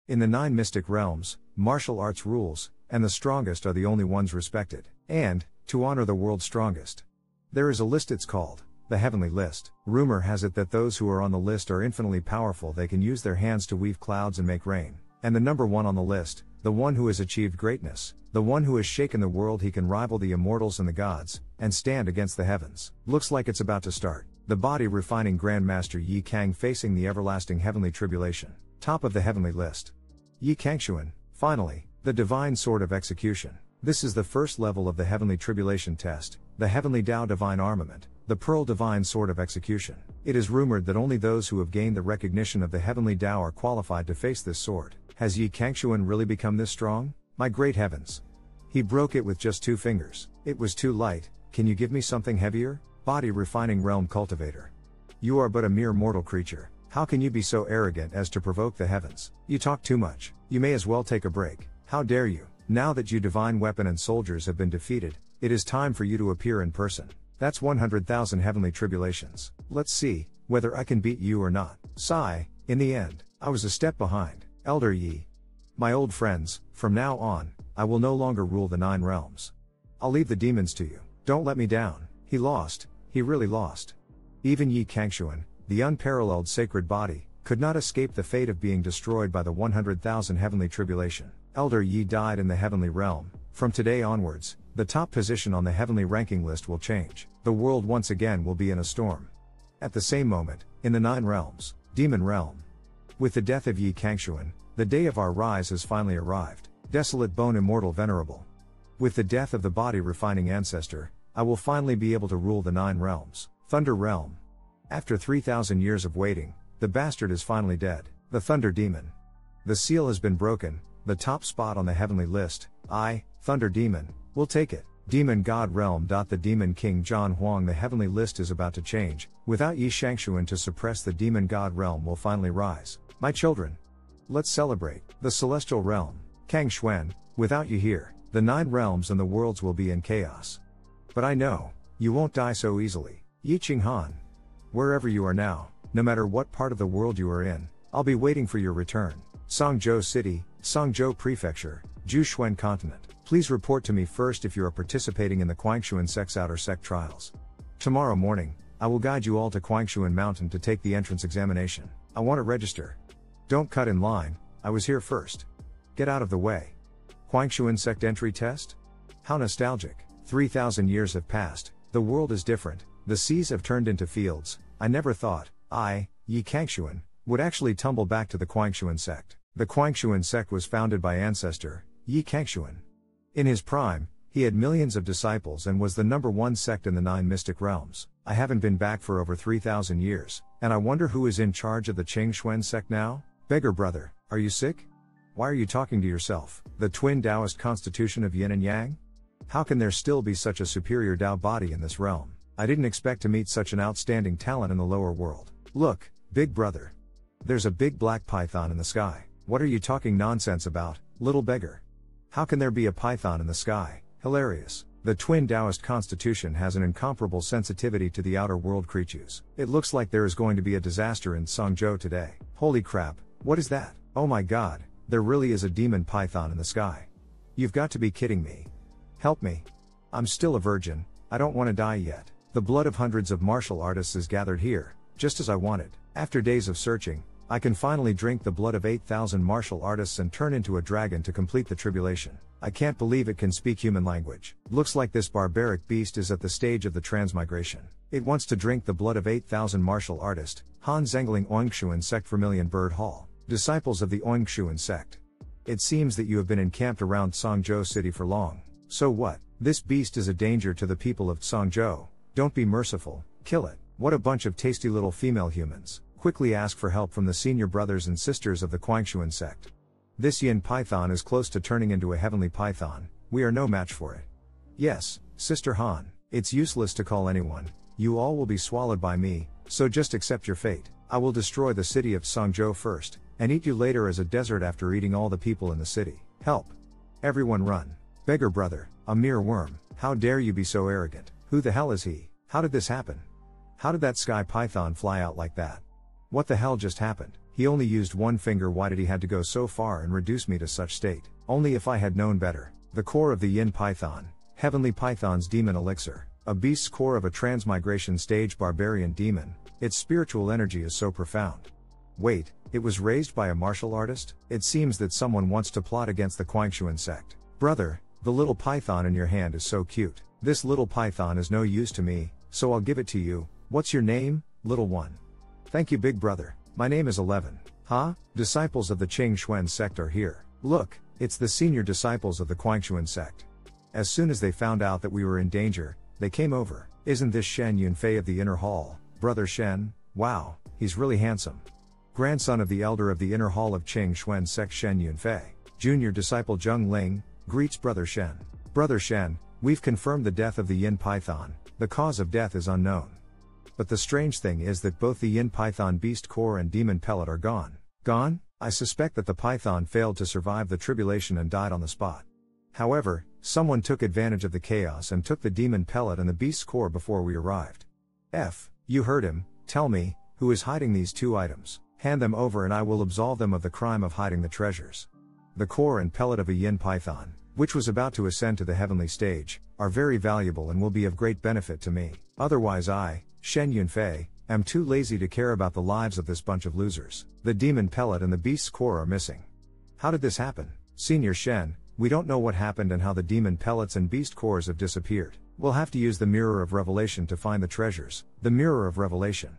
In the 9 mystic realms, martial arts rules, and the strongest are the only ones respected. And, to honor the world's strongest, there is a list. It's called the Heavenly List. Rumor has it that those who are on the list are infinitely powerful. They can use their hands to weave clouds and make rain. And the number one on the list, the one who has achieved greatness, the one who has shaken the world, he can rival the immortals and the gods, and stand against the heavens. Looks like it's about to start. The body refining Grandmaster Yi Kang facing the everlasting heavenly tribulation. Top of the heavenly list. Yi Kangshuan, finally, the divine sword of execution. This is the first level of the heavenly tribulation test, the heavenly Tao divine armament, the pearl divine sword of execution. It is rumored that only those who have gained the recognition of the heavenly Tao are qualified to face this sword. Has Yi Kangshuan really become this strong? My great heavens! He broke it with just 2 fingers. It was too light. Can you give me something heavier? Body refining realm cultivator. You are but a mere mortal creature. How can you be so arrogant as to provoke the heavens? You talk too much. You may as well take a break. How dare you? Now that you divine weapon and soldiers have been defeated, it is time for you to appear in person. That's 100,000 heavenly tribulations. Let's see whether I can beat you or not. Sigh. In the end, I was a step behind. Elder Yi. My old friends, from now on, I will no longer rule the 9 realms. I'll leave the demons to you. Don't let me down. He lost. He really lost. Even Yi Kangshuan, the unparalleled sacred body, could not escape the fate of being destroyed by the 100,000 heavenly tribulation. Elder Yi died in the heavenly realm. From today onwards, the top position on the heavenly ranking list will change. The world once again will be in a storm. At the same moment, in the 9 realms, demon realm. With the death of Yi Kangshuan, the day of our rise has finally arrived. Desolate bone immortal venerable. With the death of the body refining ancestor, I will finally be able to rule the 9 realms. Thunder realm. After 3,000 years of waiting, the bastard is finally dead. The Thunder Demon. The seal has been broken. The top spot on the heavenly list, I, Thunder Demon, will take it. Demon God Realm. The Demon King John Huang. The heavenly list is about to change. Without Yi Kangshuan to suppress, the Demon God Realm will finally rise. My children, let's celebrate. The Celestial Realm. Kang Xuan, without you here, the 9 realms and the worlds will be in chaos. But I know, you won't die so easily. Yi Qinghan. Wherever you are now, no matter what part of the world you are in, I'll be waiting for your return. Songzhou City, Songzhou Prefecture, Jushuan Continent. Please report to me first if you are participating in the Kwangshuan Sect's Outer Sect trials. Tomorrow morning, I will guide you all to Kwangshuan Mountain to take the entrance examination. I want to register. Don't cut in line, I was here first. Get out of the way. Kwangshuan Sect entry test? How nostalgic. 3,000 years have passed, the world is different, the seas have turned into fields. I never thought, I, Yi Kangshuan, would actually tumble back to the Kwangshuan Sect. The Kwangshuan Sect was founded by ancestor, Yi Kangshuan. In his prime, he had millions of disciples and was the #1 sect in the 9 mystic realms. I haven't been back for over 3,000 years, and I wonder who is in charge of the Chengxuan sect now? Beggar brother, are you sick? Why are you talking to yourself? The twin Taoist constitution of yin and yang? How can there still be such a superior Tao body in this realm? I didn't expect to meet such an outstanding talent in the lower world. Look, big brother. There's a big black python in the sky. What are you talking nonsense about, little beggar? How can there be a python in the sky? Hilarious. The twin Taoist constitution has an incomparable sensitivity to the outer world creatures. It looks like there is going to be a disaster in Songzhou today. Holy crap, what is that? Oh my god, there really is a demon python in the sky. You've got to be kidding me. Help me. I'm still a virgin, I don't want to die yet. The blood of hundreds of martial artists is gathered here, just as I wanted. After days of searching, I can finally drink the blood of 8,000 martial artists and turn into a dragon to complete the tribulation. I can't believe it can speak human language. Looks like this barbaric beast is at the stage of the transmigration. It wants to drink the blood of 8,000 martial artists. Han Zengling Oingshuan Sect Vermilion Bird Hall. Disciples of the Oingshuan Sect. It seems that you have been encamped around Songzhou City for long. So what? This beast is a danger to the people of Songzhou. Don't be merciful, kill it. What a bunch of tasty little female humans. Quickly ask for help from the senior brothers and sisters of the Kwangshuan sect. This yin python is close to turning into a heavenly python. We are no match for it. Yes, Sister Han, it's useless to call anyone. You all will be swallowed by me, so just accept your fate. I will destroy the city of Songzhou first, and eat you later as a desert after eating all the people in the city. Help. Everyone run. Beggar brother, a mere worm, how dare you be so arrogant? Who the hell is he? How did this happen? How did that sky python fly out like that? What the hell just happened? He only used one finger. Why did he had to go so far and reduce me to such state? Only if I had known better. The core of the Yin Python, Heavenly Python's demon elixir, a beast's core of a transmigration stage barbarian demon, its spiritual energy is so profound. Wait, it was raised by a martial artist? It seems that someone wants to plot against the Quangshuan sect. Brother, the little python in your hand is so cute. This little python is no use to me, so I'll give it to you. What's your name, little one? Thank you, big brother. My name is 11. Huh? Disciples of the Qing Xuan sect are here. Look, it's the senior disciples of the Quangshuan sect. As soon as they found out that we were in danger, they came over. Isn't this Shen Yunfei of the Inner Hall, Brother Shen? Wow, he's really handsome. Grandson of the elder of the Inner Hall of Qing Xuan sect Shen Yunfei. Junior disciple Zheng Ling, greets Brother Shen. Brother Shen, we've confirmed the death of the Yin Python. The cause of death is unknown. But the strange thing is that both the Yin Python beast core and demon pellet are gone. Gone? I suspect that the python failed to survive the tribulation and died on the spot. However, someone took advantage of the chaos and took the demon pellet and the beast's core before we arrived. You heard him. Tell me, who is hiding these two items? Hand them over and I will absolve them of the crime of hiding the treasures. The core and pellet of a Yin Python, which was about to ascend to the heavenly stage, are very valuable and will be of great benefit to me. Otherwise I, Shen Yunfei, am too lazy to care about the lives of this bunch of losers. The demon pellet and the beast's core are missing. How did this happen? Senior Shen, we don't know what happened and how the demon pellets and beast cores have disappeared. We'll have to use the Mirror of Revelation to find the treasures. The Mirror of Revelation.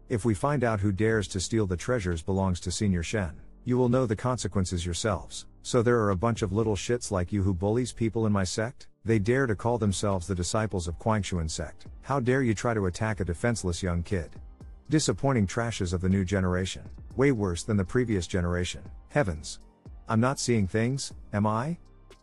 If we find out who dares to steal the treasures belongs to Senior Shen. You will know the consequences yourselves. So there are a bunch of little shits like you who bullies people in my sect? They dare to call themselves the disciples of Quangshuan sect. How dare you try to attack a defenseless young kid? Disappointing trashes of the new generation. Way worse than the previous generation. Heavens. I'm not seeing things, am I?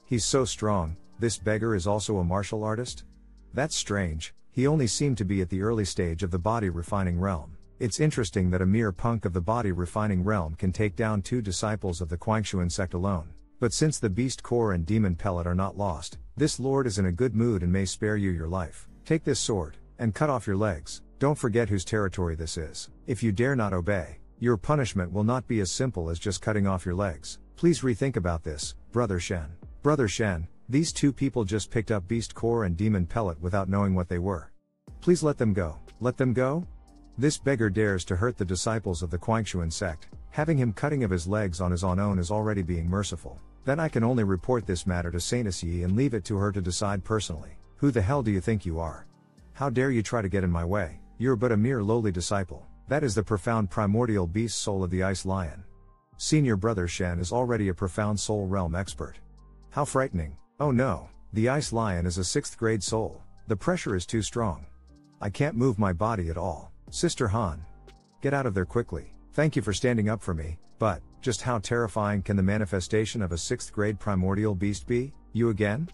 He's so strong. This beggar is also a martial artist? That's strange. He only seemed to be at the early stage of the body refining realm. It's interesting that a mere punk of the body refining realm can take down two disciples of the Quangshuan sect alone. But since the beast core and demon pellet are not lost, this lord is in a good mood and may spare you your life. Take this sword, and cut off your legs. Don't forget whose territory this is. If you dare not obey, your punishment will not be as simple as just cutting off your legs. Please rethink about this, Brother Shen. Brother Shen, these two people just picked up beast core and demon pellet without knowing what they were. Please let them go. Let them go? This beggar dares to hurt the disciples of the Quangshuan sect. Having him cutting of his legs on his own is already being merciful. Then I can only report this matter to Saintess Yi and leave it to her to decide personally. Who the hell do you think you are? How dare you try to get in my way? You're but a mere lowly disciple. That is the profound primordial beast soul of the ice lion. Senior Brother Shen is already a profound soul realm expert. How frightening. Oh no, the ice lion is a 6th grade soul. The pressure is too strong. I can't move my body at all. Sister Han. Get out of there quickly. Thank you for standing up for me, but, just how terrifying can the manifestation of a 6th grade primordial beast be? You again?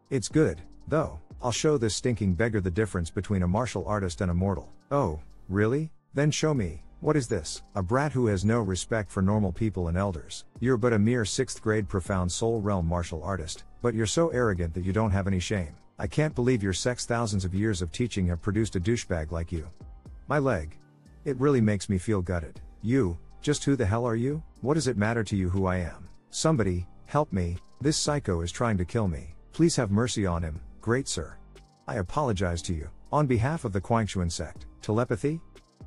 It's good, though. I'll show this stinking beggar the difference between a martial artist and a mortal. Oh, really? Then show me. What is this? A brat who has no respect for normal people and elders. You're but a mere 6th grade profound soul realm martial artist, but you're so arrogant that you don't have any shame. I can't believe your sect's thousands of years of teaching have produced a douchebag like you. My leg. It really makes me feel gutted. You, just who the hell are you? What does it matter to you who I am? Somebody, help me, this psycho is trying to kill me. Please have mercy on him, great sir. I apologize to you, on behalf of the Quangshuan sect. Telepathy?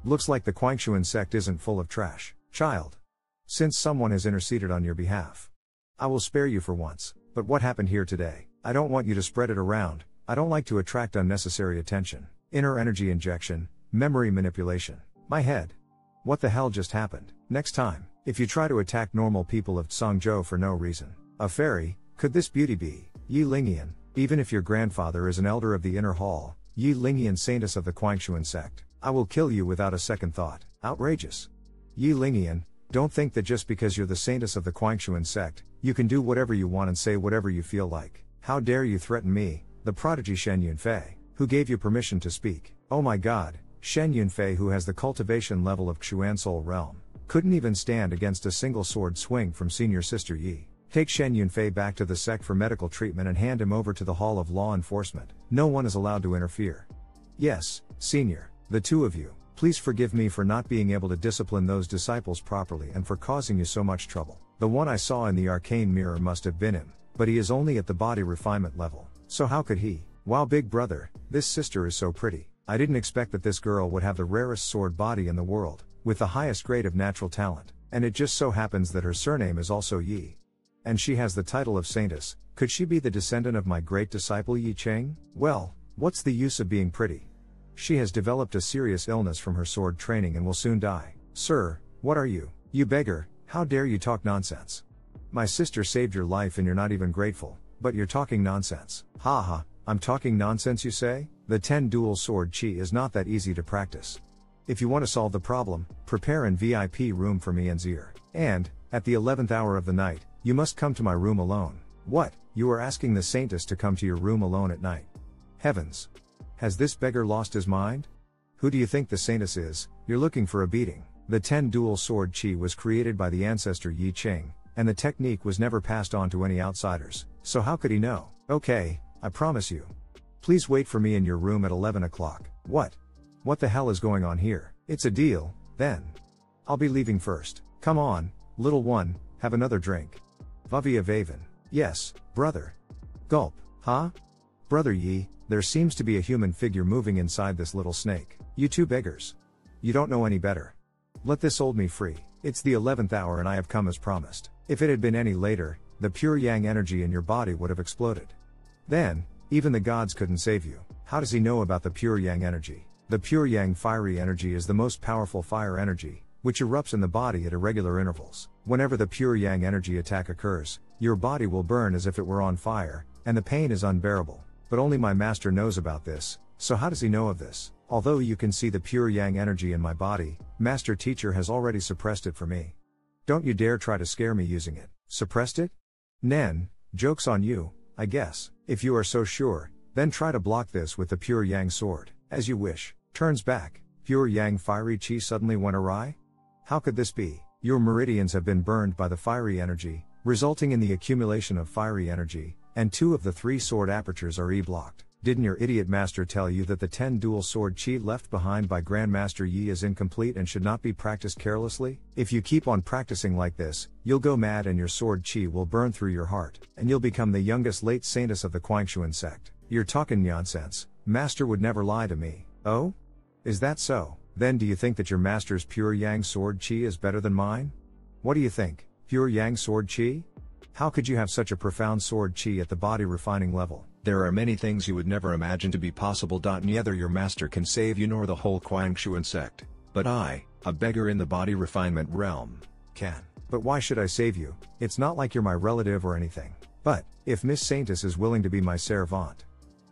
Looks like the Quangshuan sect isn't full of trash. Child. Since someone has interceded on your behalf, I will spare you for once. But what happened here today? I don't want you to spread it around. I don't like to attract unnecessary attention. Inner energy injection, memory manipulation. My head. What the hell just happened? Next time, if you try to attack normal people of Tsangzhou for no reason. A fairy, could this beauty be? Yi Lingian. Even if your grandfather is an elder of the Inner Hall, Yi Lingian saintess of the Quangshuan sect, I will kill you without a second thought. Outrageous. Yi Lingian, don't think that just because you're the saintess of the Quangshuan sect, you can do whatever you want and say whatever you feel like. How dare you threaten me, the prodigy Shen Yunfei? Who gave you permission to speak? Oh my god, Shen Yunfei, who has the cultivation level of Xuan Soul Realm, couldn't even stand against a single sword swing from senior sister Yi. Take Shen Yunfei back to the sect for medical treatment and hand him over to the Hall of Law Enforcement. No one is allowed to interfere. Yes, senior, the two of you. Please forgive me for not being able to discipline those disciples properly and for causing you so much trouble. The one I saw in the arcane mirror must have been him, but he is only at the body refinement level, so how could he? Wow, big brother, this sister is so pretty. I didn't expect that this girl would have the rarest sword body in the world, with the highest grade of natural talent, and it just so happens that her surname is also Yi. And she has the title of Saintess. Could she be the descendant of my great disciple Yi Cheng? Well, what's the use of being pretty? She has developed a serious illness from her sword training and will soon die. Sir, what are you? You beggar, how dare you talk nonsense? My sister saved your life and you're not even grateful, but you're talking nonsense. Ha ha, I'm talking nonsense you say? The 10 dual sword chi is not that easy to practice. If you want to solve the problem, prepare an VIP room for me and Zier. And, at the 11th hour of the night, you must come to my room alone. What? You are asking the Saintess to come to your room alone at night? Heavens! Has this beggar lost his mind? Who do you think the Saintess is? You're looking for a beating. The 10 dual sword chi was created by the ancestor Yi Cheng, and the technique was never passed on to any outsiders, so how could he know? Okay, I promise you. Please wait for me in your room at 11 o'clock. What? What the hell is going on here? It's a deal, then. I'll be leaving first. Come on, little one, have another drink. Vavia Vaven. Yes, brother. Gulp. Huh? Brother Yi, there seems to be a human figure moving inside this little snake. You two beggars. You don't know any better. Let this old me free. It's the 11th hour and I have come as promised. If it had been any later, the pure yang energy in your body would have exploded. Then, even the gods couldn't save you. How does he know about the pure yang energy? The pure yang fiery energy is the most powerful fire energy, which erupts in the body at irregular intervals. Whenever the pure yang energy attack occurs, your body will burn as if it were on fire, and the pain is unbearable. But only my master knows about this, so how does he know of this? Although you can see the pure yang energy in my body, master teacher has already suppressed it for me. Don't you dare try to scare me using it. Suppressed it? Nen, joke's on you, I guess. If you are so sure, then try to block this with the pure yang sword. As you wish. Turns back. Pure yang fiery chi suddenly went awry? How could this be? Your meridians have been burned by the fiery energy, resulting in the accumulation of fiery energy, and 2 of the 3 sword apertures are E-blocked. Didn't your idiot master tell you that the 10 dual sword chi left behind by Grandmaster Yi is incomplete and should not be practiced carelessly? If you keep on practicing like this, you'll go mad and your sword chi will burn through your heart, and you'll become the youngest late saintess of the Quangshuan sect. You're talking nonsense. Master would never lie to me. Oh? Is that so? Then do you think that your master's pure yang sword chi is better than mine? What do you think? Pure yang sword chi? How could you have such a profound sword chi at the body refining level? There are many things you would never imagine to be possible. Neither your master can save you nor the whole Quangshuan sect. But I, a beggar in the body refinement realm, can. But why should I save you? It's not like you're my relative or anything. But, if Miss Saintess is willing to be my servant,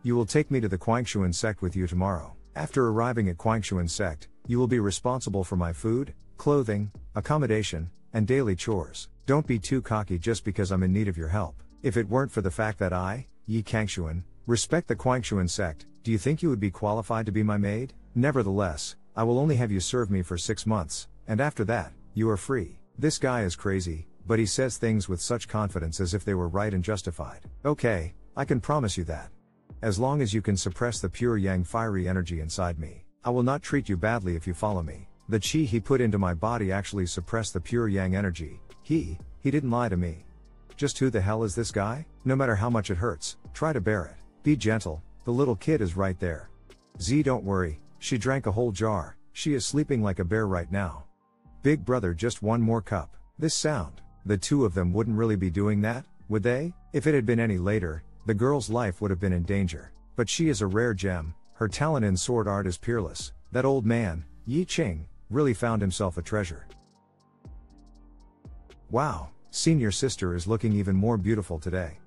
you will take me to the Quangshuan sect with you tomorrow. After arriving at Quangshuan sect, you will be responsible for my food, clothing, accommodation, and daily chores. Don't be too cocky just because I'm in need of your help. If it weren't for the fact that I, Yi Quangshuan, respect the Quangshuan sect, do you think you would be qualified to be my maid? Nevertheless, I will only have you serve me for 6 months, and after that, you are free. This guy is crazy, but he says things with such confidence as if they were right and justified. Okay, I can promise you that. As long as you can suppress the pure yang fiery energy inside me, I will not treat you badly if you follow me. The chi he put into my body actually suppressed the pure yang energy. He didn't lie to me. Just who the hell is this guy? No matter how much it hurts, try to bear it. Be gentle, the little kid is right there. Z, don't worry, she drank a whole jar, she is sleeping like a bear right now. Big brother, just one more cup. This sound, the 2 of them wouldn't really be doing that, would they? If it had been any later, the girl's life would have been in danger. But she is a rare gem, her talent in sword art is peerless. That old man, Yi Cheng, really found himself a treasure. Wow, senior sister is looking even more beautiful today.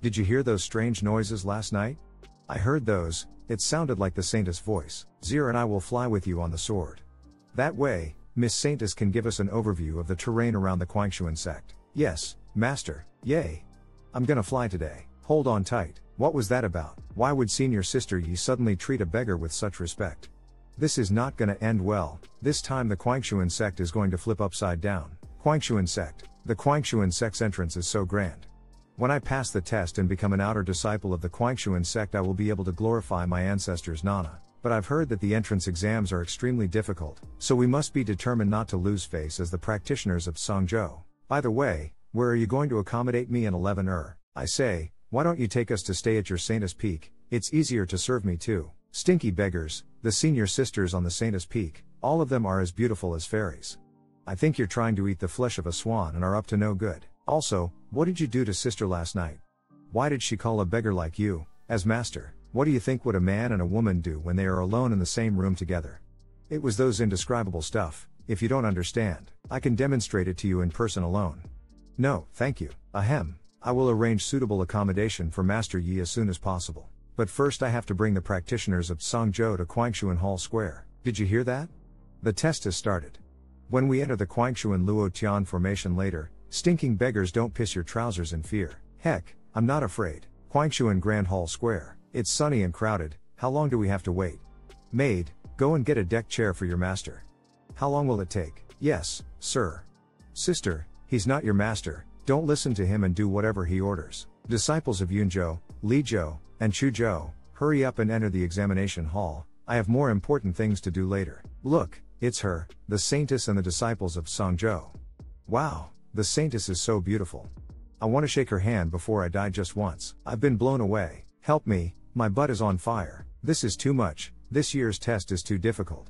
Did you hear those strange noises last night? I heard those, it sounded like the Saintess' voice. Zier and I will fly with you on the sword. That way, Miss Saintess can give us an overview of the terrain around the Quangshuan sect. Yes, master, yay. I'm gonna fly today. Hold on tight. What was that about? Why would senior sister Yi suddenly treat a beggar with such respect? This is not gonna end well. This time the Quangshuan sect is going to flip upside down. Quangshuan sect. The Quangshuan sect's entrance is so grand. When I pass the test and become an outer disciple of the Quangshuan sect, I will be able to glorify my ancestors' Nana. but I've heard that the entrance exams are extremely difficult, so we must be determined not to lose face as the practitioners of Songjo. By the way, where are you going to accommodate me in 11 I say, why don't you take us to stay at your Saintess Peak? It's easier to serve me too. Stinky beggars, the senior sisters on the Saintess Peak, all of them are as beautiful as fairies. I think you're trying to eat the flesh of a swan and are up to no good. Also, what did you do to sister last night? Why did she call a beggar like you, as master? What do you think would a man and a woman do when they are alone in the same room together? It was those indescribable stuff. If you don't understand, I can demonstrate it to you in person alone. No, thank you. Ahem. I will arrange suitable accommodation for Master Yi as soon as possible. But first I have to bring the practitioners of Songjo to Kwangshuan Hall Square. Did you hear that? The test has started. When we enter the Kwangshuan Luo Tian formation later, stinking beggars don't piss your trousers in fear. Heck, I'm not afraid. Kwangshuan Grand Hall Square. It's sunny and crowded. How long do we have to wait? Maid, go and get a deck chair for your master. How long will it take? Yes, sir. Sister, he's not your master. Don't listen to him and do whatever he orders. Disciples of Yunzhou, Lizhou, and Chuzhou, hurry up and enter the examination hall. I have more important things to do later. Look, it's her, the Saintess and the disciples of Songjo. Wow, the Saintess is so beautiful. I want to shake her hand before I die just once. I've been blown away. Help me, my butt is on fire. This is too much. This year's test is too difficult.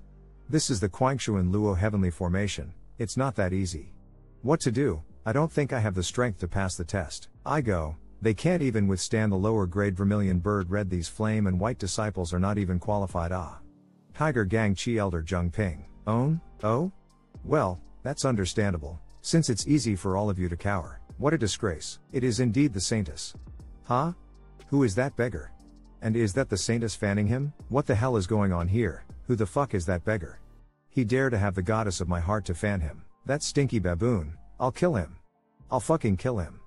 This is the Kwangshuan Luo Heavenly Formation. It's not that easy. What to do? I don't think I have the strength to pass the test. I go. They can't even withstand the lower grade vermilion bird red. These flame and white disciples are not even qualified. Tiger Gang Chi Elder Zheng Ping. Oh? Well, that's understandable, since it's easy for all of you to cower. What a disgrace. It is indeed the Saintess. Huh? Who is that beggar? And is that the Saintess fanning him? What the hell is going on here? Who the fuck is that beggar? He dare to have the goddess of my heart to fan him. That stinky baboon. I'll kill him. I'll fucking kill him.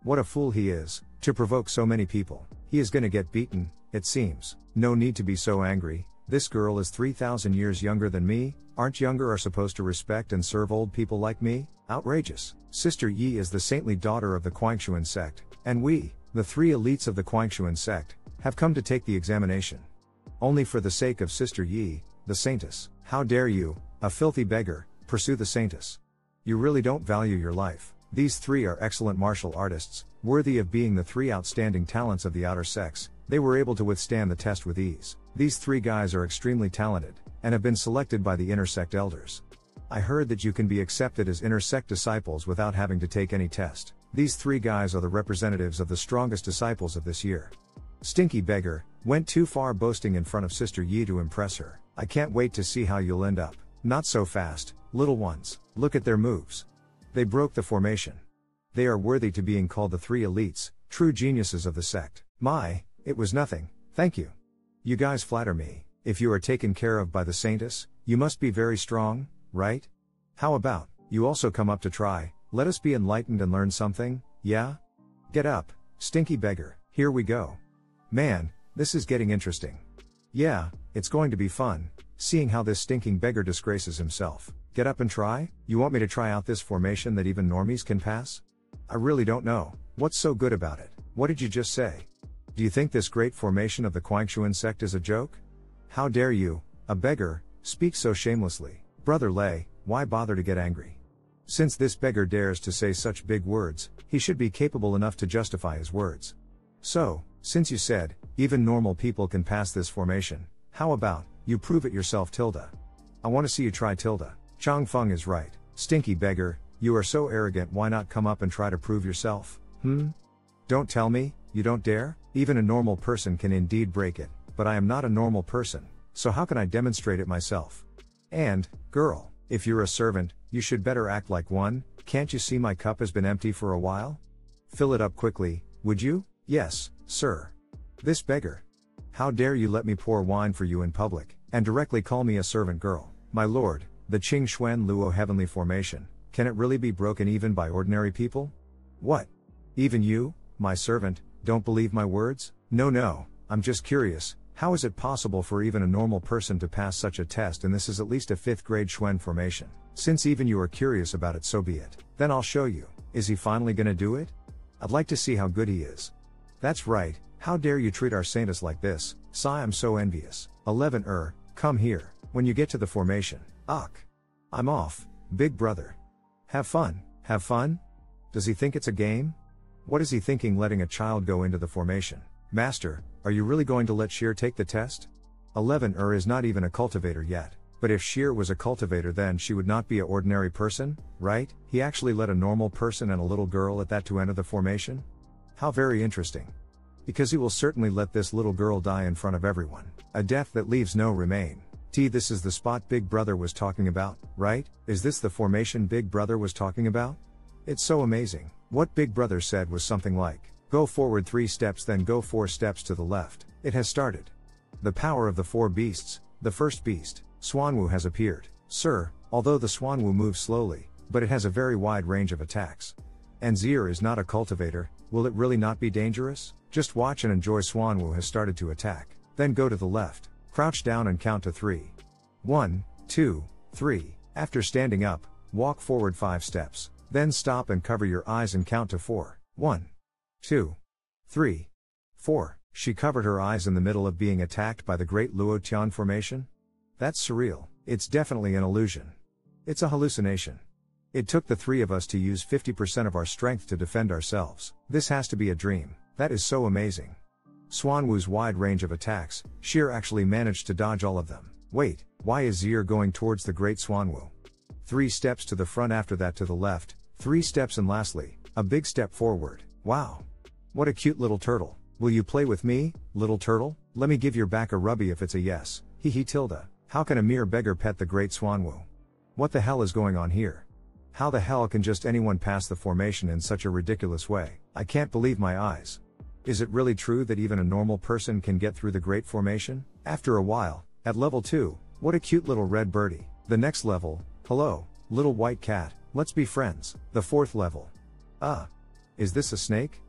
What a fool he is, to provoke so many people. He is gonna get beaten, it seems. No need to be so angry. This girl is 3,000 years younger than me. Aren't younger are supposed to respect and serve old people like me? Outrageous. Sister Yi is the saintly daughter of the Kwangshuan sect, and we, the three elites of the Kwangshuan sect, have come to take the examination. Only for the sake of Sister Yi, the Saintess. How dare you, a filthy beggar, pursue the Saintess? You really don't value your life. These three are excellent martial artists, worthy of being the three outstanding talents of the outer sex. They were able to withstand the test with ease. These three guys are extremely talented, and have been selected by the intersect elders. I heard that you can be accepted as intersect disciples without having to take any test. These three guys are the representatives of the strongest disciples of this year. Stinky beggar, went too far boasting in front of Sister Yi to impress her. I can't wait to see how you'll end up. Not so fast, little ones. Look at their moves. They broke the formation. They are worthy to being called the three elites, true geniuses of the sect. It was nothing, thank you. You guys flatter me. If you are taken care of by the Saintess, you must be very strong, right? How about, you also come up to try, let us be enlightened and learn something, yeah? Get up, stinky beggar, here we go. Man, this is getting interesting. Yeah, it's going to be fun, seeing how this stinking beggar disgraces himself. Get up and try? You want me to try out this formation that even normies can pass? I really don't know. What's so good about it? What did you just say? Do you think this great formation of the Kwangshuan sect is a joke? How dare you, a beggar, speak so shamelessly? Brother Lei, why bother to get angry? Since this beggar dares to say such big words, he should be capable enough to justify his words. So, since you said, even normal people can pass this formation, how about, you prove it yourself tilde? I want to see you try tilde. Chang Feng is right. Stinky beggar, you are so arrogant, why not come up and try to prove yourself? Don't tell me, you don't dare? Even a normal person can indeed break it, but I am not a normal person, so how can I demonstrate it myself? And, girl, if you're a servant, you should better act like one. Can't you see my cup has been empty for a while? Fill it up quickly, would you? Yes, sir. This beggar. How dare you let me pour wine for you in public, and directly call me a servant girl? My lord, the Qing Xuan Luo Heavenly Formation, can it really be broken even by ordinary people? What? Even you, my servant, don't believe my words? No, I'm just curious, how is it possible for even a normal person to pass such a test, and this is at least a 5th grade Xuan formation? Since even you are curious about it, so be it. Then I'll show you. Is he finally gonna do it? I'd like to see how good he is. That's right, How dare you treat our saintess like this, sigh I'm so envious. 11 come here, when you get to the formation. Ugh. I'm off, big brother. Have fun, have fun? Does he think it's a game? What is he thinking letting a child go into the formation? Master, are you really going to let Sheer take the test? 11 is not even a cultivator yet. But if Sheer was a cultivator then she would not be an ordinary person, right? He actually let a normal person and a little girl at that to enter the formation? How very interesting. Because he will certainly let this little girl die in front of everyone. A death that leaves no remain. This is the spot Big Brother was talking about, right? Is this the formation Big Brother was talking about? It's so amazing. What Big Brother said was something like, go forward 3 steps then go 4 steps to the left. It has started. The power of the 4 beasts. The first beast, Swanwu, has appeared. Sir, although the Swanwu moves slowly, but it has a very wide range of attacks. And Zier is not a cultivator, will it really not be dangerous? Just watch and enjoy. Swanwu has started to attack. Then go to the left, crouch down and count to 3. 1, 2, 3. After standing up, walk forward 5 steps. Then stop and cover your eyes and count to 4. 1, 2, 3, 4. She covered her eyes in the middle of being attacked by the Great Luo Tian formation? That's surreal. It's definitely an illusion. It's a hallucination. It took the 3 of us to use 50% of our strength to defend ourselves. This has to be a dream. That is so amazing. Swanwu's wide range of attacks, Sheer actually managed to dodge all of them. Wait, why is Zier going towards the Great Swanwu? 3 steps to the front, after that to the left, 3 steps, and lastly, a big step forward. Wow. What a cute little turtle. Will you play with me, little turtle? Let me give your back a rubby if it's a yes. Hee hee tilde. How can a mere beggar pet the Great Swanwu? What the hell is going on here? How the hell can just anyone pass the formation in such a ridiculous way? I can't believe my eyes. Is it really true that even a normal person can get through the Great Formation? After a while, at level 2, what a cute little red birdie. The next level, hello, little white cat, let's be friends. The 4th level. Is this a snake?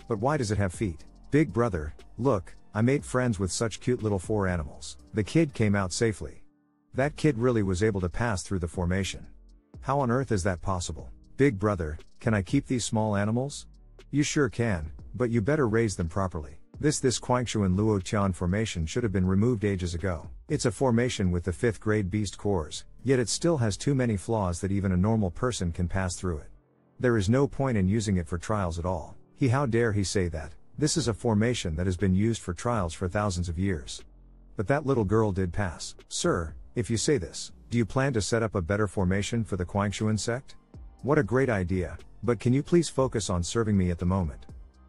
But why does it have feet? Big brother, look, I made friends with such cute little 4 animals. The kid came out safely. That kid really was able to pass through the formation. How on earth is that possible? Big brother, can I keep these small animals? You sure can, but you better raise them properly. This Quangshuan Luo Tian formation should have been removed ages ago. It's a formation with the 5th grade beast cores, yet it still has too many flaws that even a normal person can pass through it. There is no point in using it for trials at all. How dare he say that? This is a formation that has been used for trials for thousands of years. But that little girl did pass. Sir, if you say this, do you plan to set up a better formation for the Quangshuan sect? What a great idea, but can you please focus on serving me at the moment?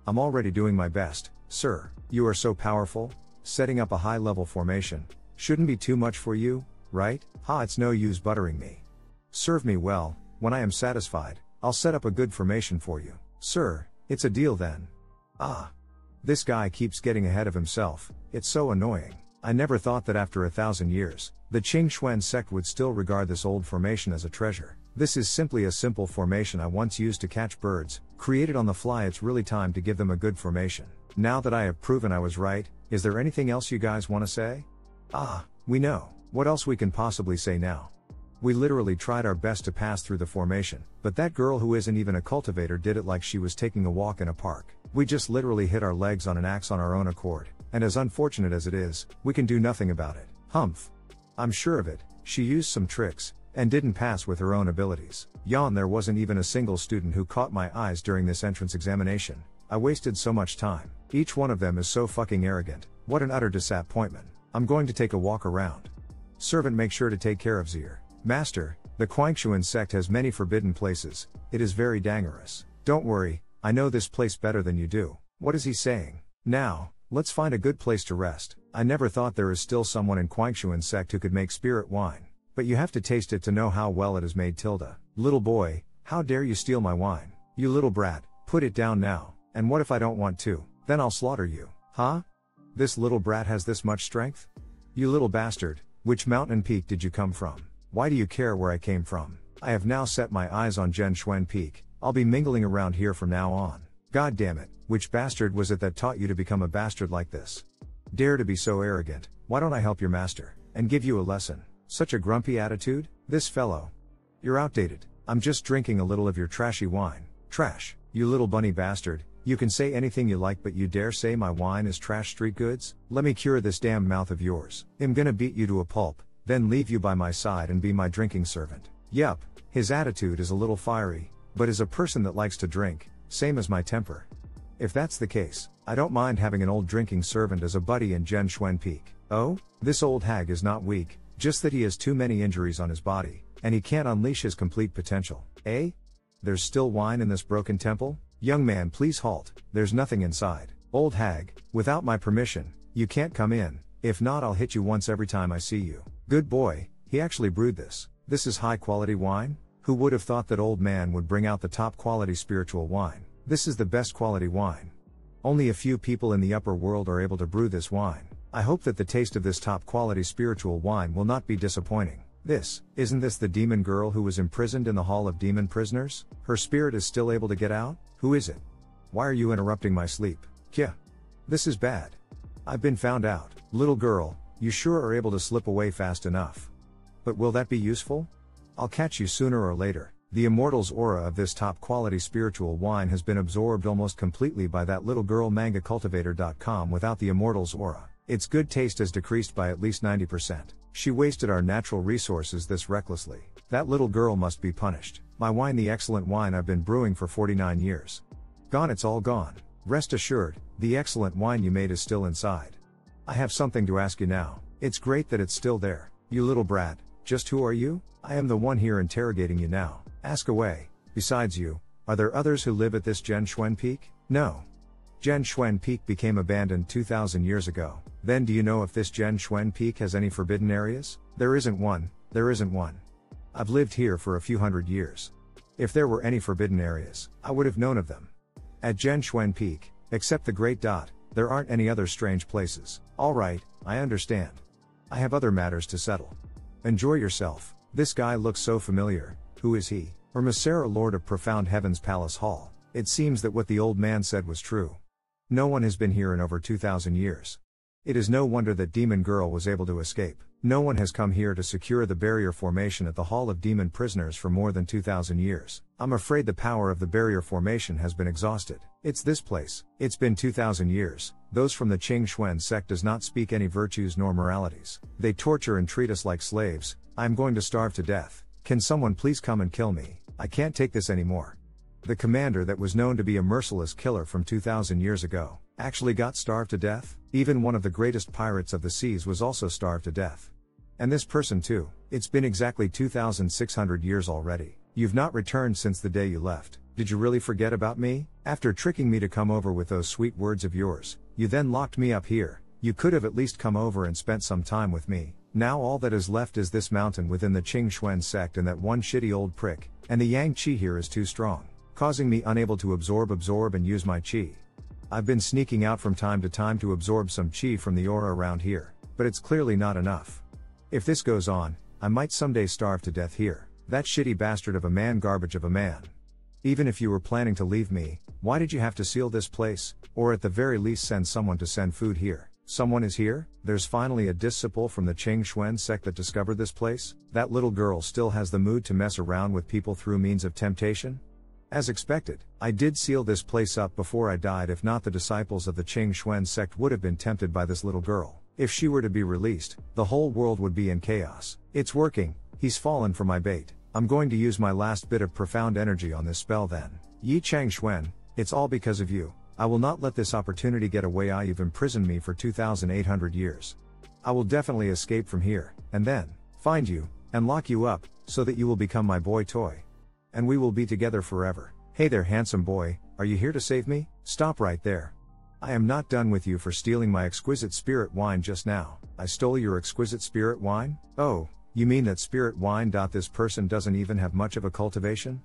I'm already doing my best, sir. You are so powerful. Setting up a high-level formation shouldn't be too much for you, right? It's no use buttering me. Serve me well. When I am satisfied, I'll set up a good formation for you. Sir, it's a deal then. This guy keeps getting ahead of himself. It's so annoying. I never thought that after 1,000 years, the Qingxuan sect would still regard this old formation as a treasure. This is simply a simple formation I once used to catch birds, created on the fly. It's really time to give them a good formation. Now that I have proven I was right, is there anything else you guys want to say? We know. What else we can possibly say now? We literally tried our best to pass through the formation, but that girl who isn't even a cultivator did it like she was taking a walk in a park. We just literally hit our legs on an axe on our own accord, and as unfortunate as it is, we can do nothing about it. Humph. I'm sure of it, she used some tricks, and didn't pass with her own abilities. Yawn, there wasn't even a single student who caught my eyes during this entrance examination. I wasted so much time. Each one of them is so fucking arrogant. What an utter disappointment. I'm going to take a walk around. Servant, make sure to take care of Zier. Master, the Quangshuan sect has many forbidden places. It is very dangerous. Don't worry, I know this place better than you do. What is he saying? Now, let's find a good place to rest. I never thought there is still someone in Quangshuan sect who could make spirit wine. But you have to taste it to know how well it is made. Tilda. Little boy, how dare you steal my wine? You little brat, put it down now. And what if I don't want to? Then I'll slaughter you. This little brat has this much strength? You little bastard, which mountain peak did you come from? Why do you care where I came from? I have now set my eyes on Zhenxuan Peak. I'll be mingling around here from now on. God damn it, which bastard was it that taught you to become a bastard like this? Dare to be so arrogant. Why don't I help your master, and give you a lesson? Such a grumpy attitude? This fellow. You're outdated. I'm just drinking a little of your trashy wine. Trash. You little bunny bastard, You can say anything you like, but you dare say my wine is trash street goods? Let me cure this damn mouth of yours. I'm gonna beat you to a pulp, then leave you by my side and be my drinking servant. Yup, his attitude is a little fiery, but is a person that likes to drink, same as my temper. If that's the case, I don't mind having an old drinking servant as a buddy in Gen Shuen Peak. Oh? This old hag is not weak, just that he has too many injuries on his body, and he can't unleash his complete potential. Eh? There's still wine in this broken temple? Young man, please halt, there's nothing inside. Old hag, without my permission, you can't come in, if not I'll hit you once every time I see you. Good boy, he actually brewed this. This is high quality wine? Who would have thought that old man would bring out the top quality spiritual wine? This is the best quality wine. Only a few people in the upper world are able to brew this wine. I hope that the taste of this top quality spiritual wine will not be disappointing. Isn't this the demon girl who was imprisoned in the Hall of Demon Prisoners? Her spirit is still able to get out? Who is it? Why are you interrupting my sleep? Kya? This is bad. I've been found out. Little girl, you sure are able to slip away fast enough. But will that be useful? I'll catch you sooner or later. The immortal's aura of this top quality spiritual wine has been absorbed almost completely by that little girl. MangaCultivator.com. Without the immortal's aura, its good taste has decreased by at least 90%. She wasted our natural resources this recklessly. That little girl must be punished. My wine, the excellent wine I've been brewing for 49 years. Gone, it's all gone. Rest assured, the excellent wine you made is still inside. I have something to ask you now. It's great that it's still there. You little brat, just who are you? I am the one here interrogating you now. Ask away. Besides you, are there others who live at this Gen Shuen Peak? No. Gen Shuen Peak became abandoned 2,000 years ago. Then do you know if this Gen Shuen Peak has any forbidden areas? There isn't one. I've lived here for a few hundred years. If there were any forbidden areas, I would have known of them. At Gen Shuen Peak, except the Great Dot, there aren't any other strange places. Alright, I understand. I have other matters to settle. Enjoy yourself. This guy looks so familiar. Who is he? Masera, Lord of Profound Heaven's Palace Hall. It seems that what the old man said was true. No one has been here in over 2,000 years. It is no wonder that Demon Girl was able to escape. No one has come here to secure the barrier formation at the Hall of Demon Prisoners for more than 2,000 years. I'm afraid the power of the barrier formation has been exhausted. It's this place. It's been 2,000 years. Those from the Qing Xuan sect does not speak any virtues nor moralities. They torture and treat us like slaves. I'm going to starve to death. Can someone please come and kill me? I can't take this anymore. The commander that was known to be a merciless killer from 2,000 years ago actually got starved to death. Even one of the greatest pirates of the seas was also starved to death. And this person too. It's been exactly 2,600 years already. You've not returned since the day you left. Did you really forget about me? After tricking me to come over with those sweet words of yours, you then locked me up here. You could have at least come over and spent some time with me. Now all that is left is this mountain within the Qing Xuan sect and that one shitty old prick, and the yang qi here is too strong, causing me unable to absorb and use my qi. I've been sneaking out from time to time to absorb some qi from the aura around here, but it's clearly not enough. If this goes on, I might someday starve to death here. That shitty bastard of a man, garbage of a man. Even if you were planning to leave me, why did you have to seal this place, or at the very least send someone to send food here? Someone is here? There's finally a disciple from the Qing Xuan sect that discovered this place? That little girl still has the mood to mess around with people through means of temptation? As expected, I did seal this place up before I died. If not, the disciples of the Qing Xuan sect would have been tempted by this little girl. If she were to be released, the whole world would be in chaos. It's working. He's fallen for my bait. I'm going to use my last bit of profound energy on this spell then. Yi Chang Xuan, it's all because of you. I will not let this opportunity get away. You've imprisoned me for 2,800 years. I will definitely escape from here, and then find you, and lock you up, so that you will become my boy toy. And we will be together forever. Hey there, handsome boy, are you here to save me? Stop right there. I am not done with you for stealing my exquisite spirit wine just now. I stole your exquisite spirit wine? Oh, you mean that spirit wine? This person doesn't even have much of a cultivation?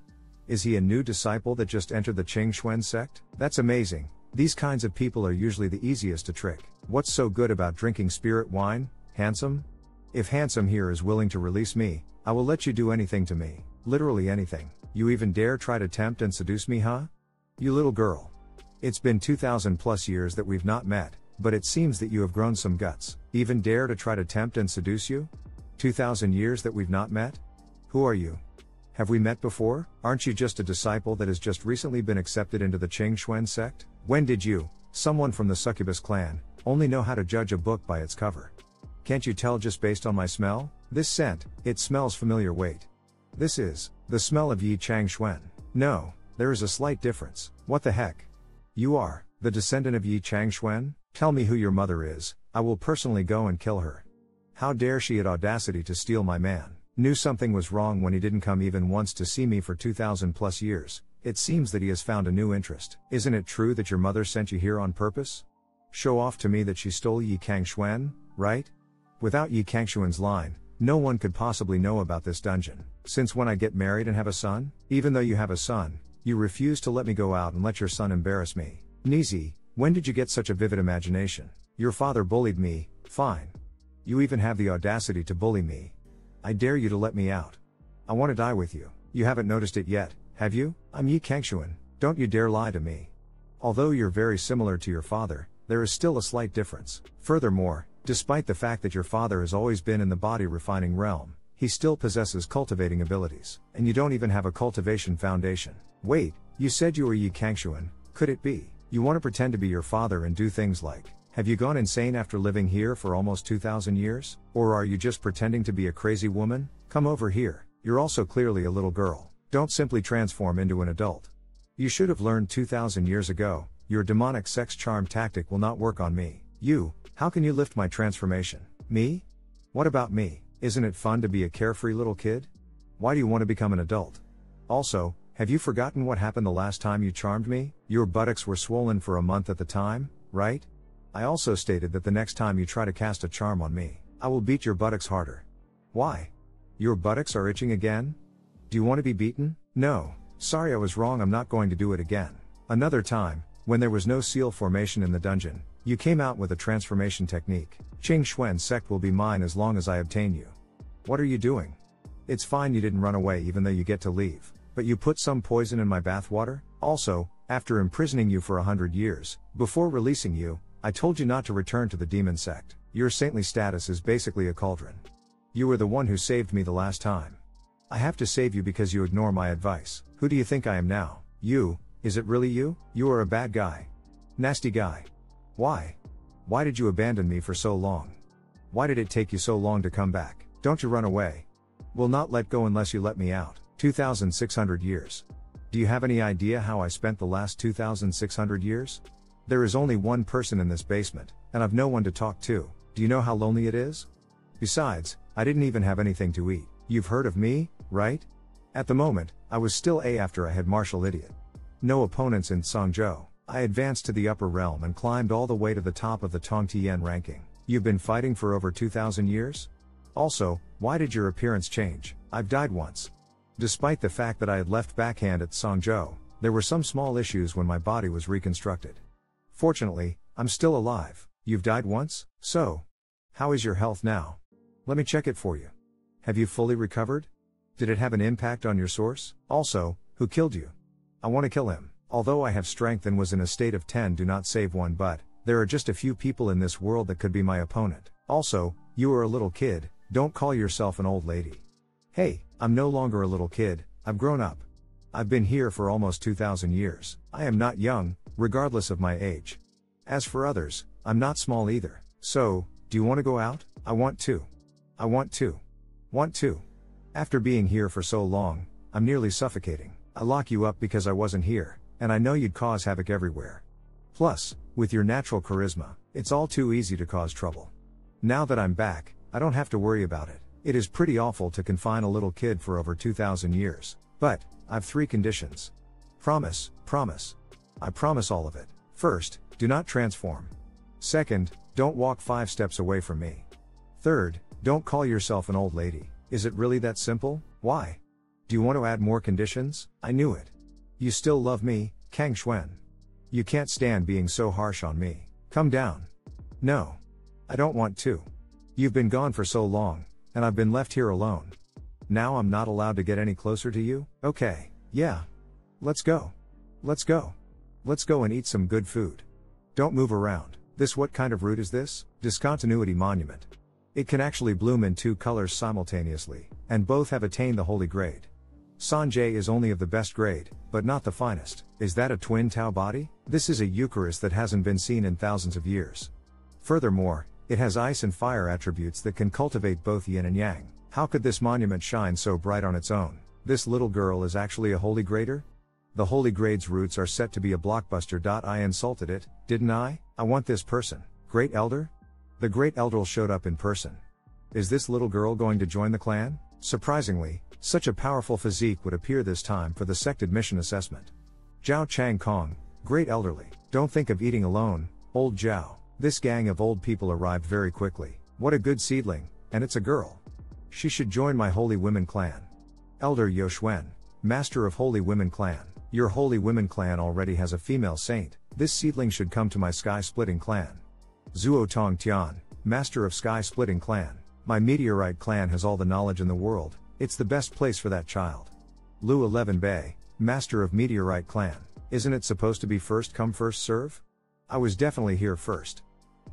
Is he a new disciple that just entered the Qing Xuan sect? That's amazing. These kinds of people are usually the easiest to trick. What's so good about drinking spirit wine, handsome? If handsome here is willing to release me, I will let you do anything to me. Literally anything. You even dare try to tempt and seduce me, huh? You little girl. It's been 2,000 plus years that we've not met, but it seems that you have grown some guts. Even dare to try to tempt and seduce you? 2,000 years that we've not met? Who are you? Have we met before? Aren't you just a disciple that has just recently been accepted into the Qing Xuan sect? When did you, someone from the succubus clan, only know how to judge a book by its cover? Can't you tell just based on my smell? This scent, it smells familiar. Wait. This is the smell of Yi Chang Xuan. No, there is a slight difference. What the heck? You are the descendant of Yi Chang Xuan? Tell me who your mother is, I will personally go and kill her. How dare she had audacity to steal my man? Knew something was wrong when he didn't come even once to see me for 2000 plus years. It seems that he has found a new interest. Isn't it true that your mother sent you here on purpose? Show off to me that she stole Yi Kang Xuan, right? Without Yi Kang Xuan's line, no one could possibly know about this dungeon. Since when I get married and have a son? Even though you have a son, you refuse to let me go out and let your son embarrass me. Nizi, when did you get such a vivid imagination? Your father bullied me, fine. You even have the audacity to bully me. I dare you to let me out. I want to die with you. You haven't noticed it yet, have you? I'm Yi Kang Xuan, don't you dare lie to me. Although you're very similar to your father, there is still a slight difference. Furthermore, despite the fact that your father has always been in the body refining realm, he still possesses cultivating abilities, and you don't even have a cultivation foundation. Wait, you said you were Yi Kang Xuan, could it be? You want to pretend to be your father and do things like, have you gone insane after living here for almost 2000 years? Or are you just pretending to be a crazy woman? Come over here, you're also clearly a little girl. Don't simply transform into an adult. You should have learned 2000 years ago, your demonic sex charm tactic will not work on me. You, how can you lift my transformation? Me? What about me? Isn't it fun to be a carefree little kid? Why do you want to become an adult? Also, have you forgotten what happened the last time you charmed me? Your buttocks were swollen for a month at the time, right? I also stated that the next time you try to cast a charm on me, I will beat your buttocks harder. Why? Your buttocks are itching again? Do you want to be beaten? No, sorry I was wrong, I'm not going to do it again. Another time, when there was no seal formation in the dungeon, you came out with a transformation technique. Qing Xuan sect will be mine as long as I obtain you. What are you doing? It's fine you didn't run away even though you get to leave, but you put some poison in my bathwater? Also, after imprisoning you for 100 years, before releasing you, I told you not to return to the demon sect. Your saintly status is basically a cauldron. You were the one who saved me the last time. I have to save you because you ignore my advice. Who do you think I am now? You, is it really you? You are a bad guy. Nasty guy. Why? Why did you abandon me for so long? Why did it take you so long to come back? Don't you run away. Will not let go unless you let me out. 2600 years. Do you have any idea how I spent the last 2600 years? There is only one person in this basement, and I've no one to talk to. Do you know how lonely it is? Besides, I didn't even have anything to eat. You've heard of me, right? At the moment, I was still A after I had martial idiot. No opponents in Songzhou. I advanced to the upper realm and climbed all the way to the top of the Tongtian ranking. You've been fighting for over 2000 years? Also, why did your appearance change? I've died once. Despite the fact that I had left backhand at Songzhou, there were some small issues when my body was reconstructed. Fortunately, I'm still alive. You've died once? So, how is your health now? Let me check it for you. Have you fully recovered? Did it have an impact on your source? Also, who killed you? I want to kill him. Although I have strength and was in a state of 10 do not save one, but there are just a few people in this world that could be my opponent. Also, you are a little kid, don't call yourself an old lady. Hey, I'm no longer a little kid, I've grown up. I've been here for almost 2000 years. I am not young, regardless of my age. As for others, I'm not small either. So, do you want to go out? I want to. I want to. Want to. After being here for so long, I'm nearly suffocating. I lock you up because I wasn't here, and I know you'd cause havoc everywhere. Plus, with your natural charisma, it's all too easy to cause trouble. Now that I'm back, I don't have to worry about it. It is pretty awful to confine a little kid for over 2000 years. But, I've 3 conditions. Promise, promise. I promise all of it. First, do not transform. Second, don't walk 5 steps away from me. Third, don't call yourself an old lady. Is it really that simple? Why? Do you want to add more conditions? I knew it. You still love me, Kang Xuan. You can't stand being so harsh on me. Come down. No. I don't want to. You've been gone for so long, and I've been left here alone. Now I'm not allowed to get any closer to you? Okay, yeah. Let's go. Let's go. Let's go and eat some good food. Don't move around. What kind of root is this? Discontinuity monument. It can actually bloom in 2 colors simultaneously, and both have attained the holy grade. Sanjay is only of the best grade, but not the finest. Is that a twin Tao body? This is a Eucharist that hasn't been seen in thousands of years. Furthermore, it has ice and fire attributes that can cultivate both yin and yang. How could this monument shine so bright on its own? This little girl is actually a holy grader? The holy grade's roots are set to be a blockbuster. I insulted it, didn't I? I want this person. Great Elder? The Great Elder showed up in person. Is this little girl going to join the clan? Surprisingly, such a powerful physique would appear this time for the sect admission assessment. Zhao Chang Kong, Great Elderly. Don't think of eating alone, old Zhao. This gang of old people arrived very quickly. What a good seedling, and it's a girl. She should join my Holy Women clan. Elder Yo Xuan, Master of Holy Women clan. Your Holy Women clan already has a female saint. This seedling should come to my Sky Splitting clan. Zuo Tong Tian, Master of Sky Splitting clan. My Meteorite clan has all the knowledge in the world. It's the best place for that child. Lu 11 Bei, Master of Meteorite clan. Isn't it supposed to be first come first serve? I was definitely here first.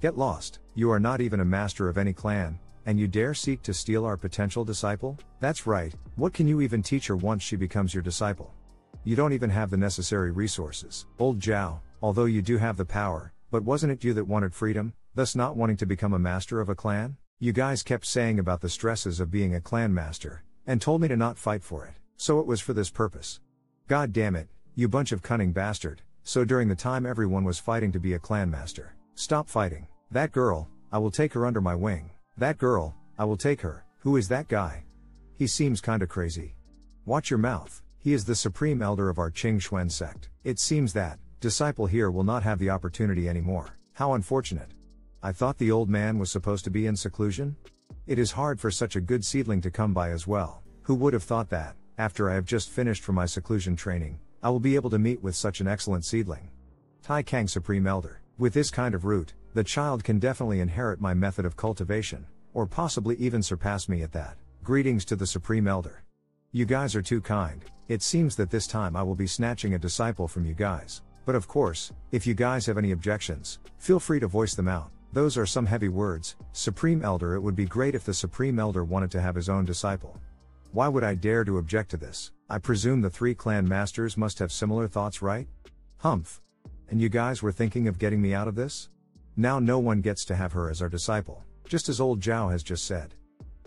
Get lost. You are not even a master of any clan, and you dare seek to steal our potential disciple? That's right. What can you even teach her once she becomes your disciple? You don't even have the necessary resources. Old Zhao, although you do have the power, but wasn't it you that wanted freedom, thus not wanting to become a master of a clan? You guys kept saying about the stresses of being a clan master, and told me to not fight for it, so it was for this purpose. God damn it, you bunch of cunning bastard. So during the time everyone was fighting to be a clan master, stop fighting. That girl, I will take her under my wing. That girl, I will take her. Who is that guy? He seems kinda crazy. Watch your mouth. He is the supreme elder of our Qing Xuan sect. It seems that disciple here will not have the opportunity anymore. How unfortunate. I thought the old man was supposed to be in seclusion? It is hard for such a good seedling to come by as well. Who would have thought that, after I have just finished from my seclusion training, I will be able to meet with such an excellent seedling. Tai Kang Supreme Elder. With this kind of root, the child can definitely inherit my method of cultivation, or possibly even surpass me at that. Greetings to the Supreme Elder. You guys are too kind. It seems that this time I will be snatching a disciple from you guys. But of course, if you guys have any objections, feel free to voice them out. Those are some heavy words. Supreme Elder, it would be great if the Supreme Elder wanted to have his own disciple. Why would I dare to object to this? I presume the 3 clan masters must have similar thoughts, right? Humph. And you guys were thinking of getting me out of this? Now no one gets to have her as our disciple, just as old Zhao has just said.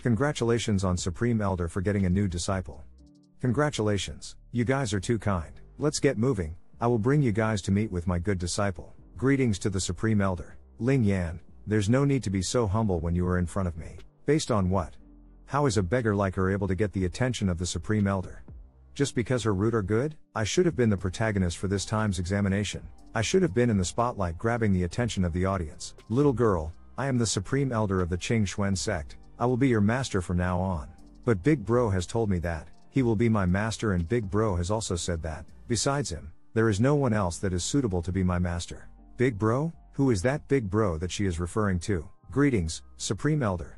Congratulations on Supreme Elder for getting a new disciple. Congratulations, you guys are too kind. Let's get moving. I will bring you guys to meet with my good disciple. Greetings to the Supreme Elder. Ling Yan, there's no need to be so humble when you are in front of me. Based on what? How is a beggar like her able to get the attention of the Supreme Elder? Just because her root are good? I should have been the protagonist for this time's examination. I should have been in the spotlight grabbing the attention of the audience. Little girl, I am the Supreme Elder of the Qing Xuan sect. I will be your master from now on. But Big Bro has told me that he will be my master, and Big Bro has also said that, besides him, there is no one else that is suitable to be my master. Big Bro? Who is that Big Bro that she is referring to? Greetings, Supreme Elder.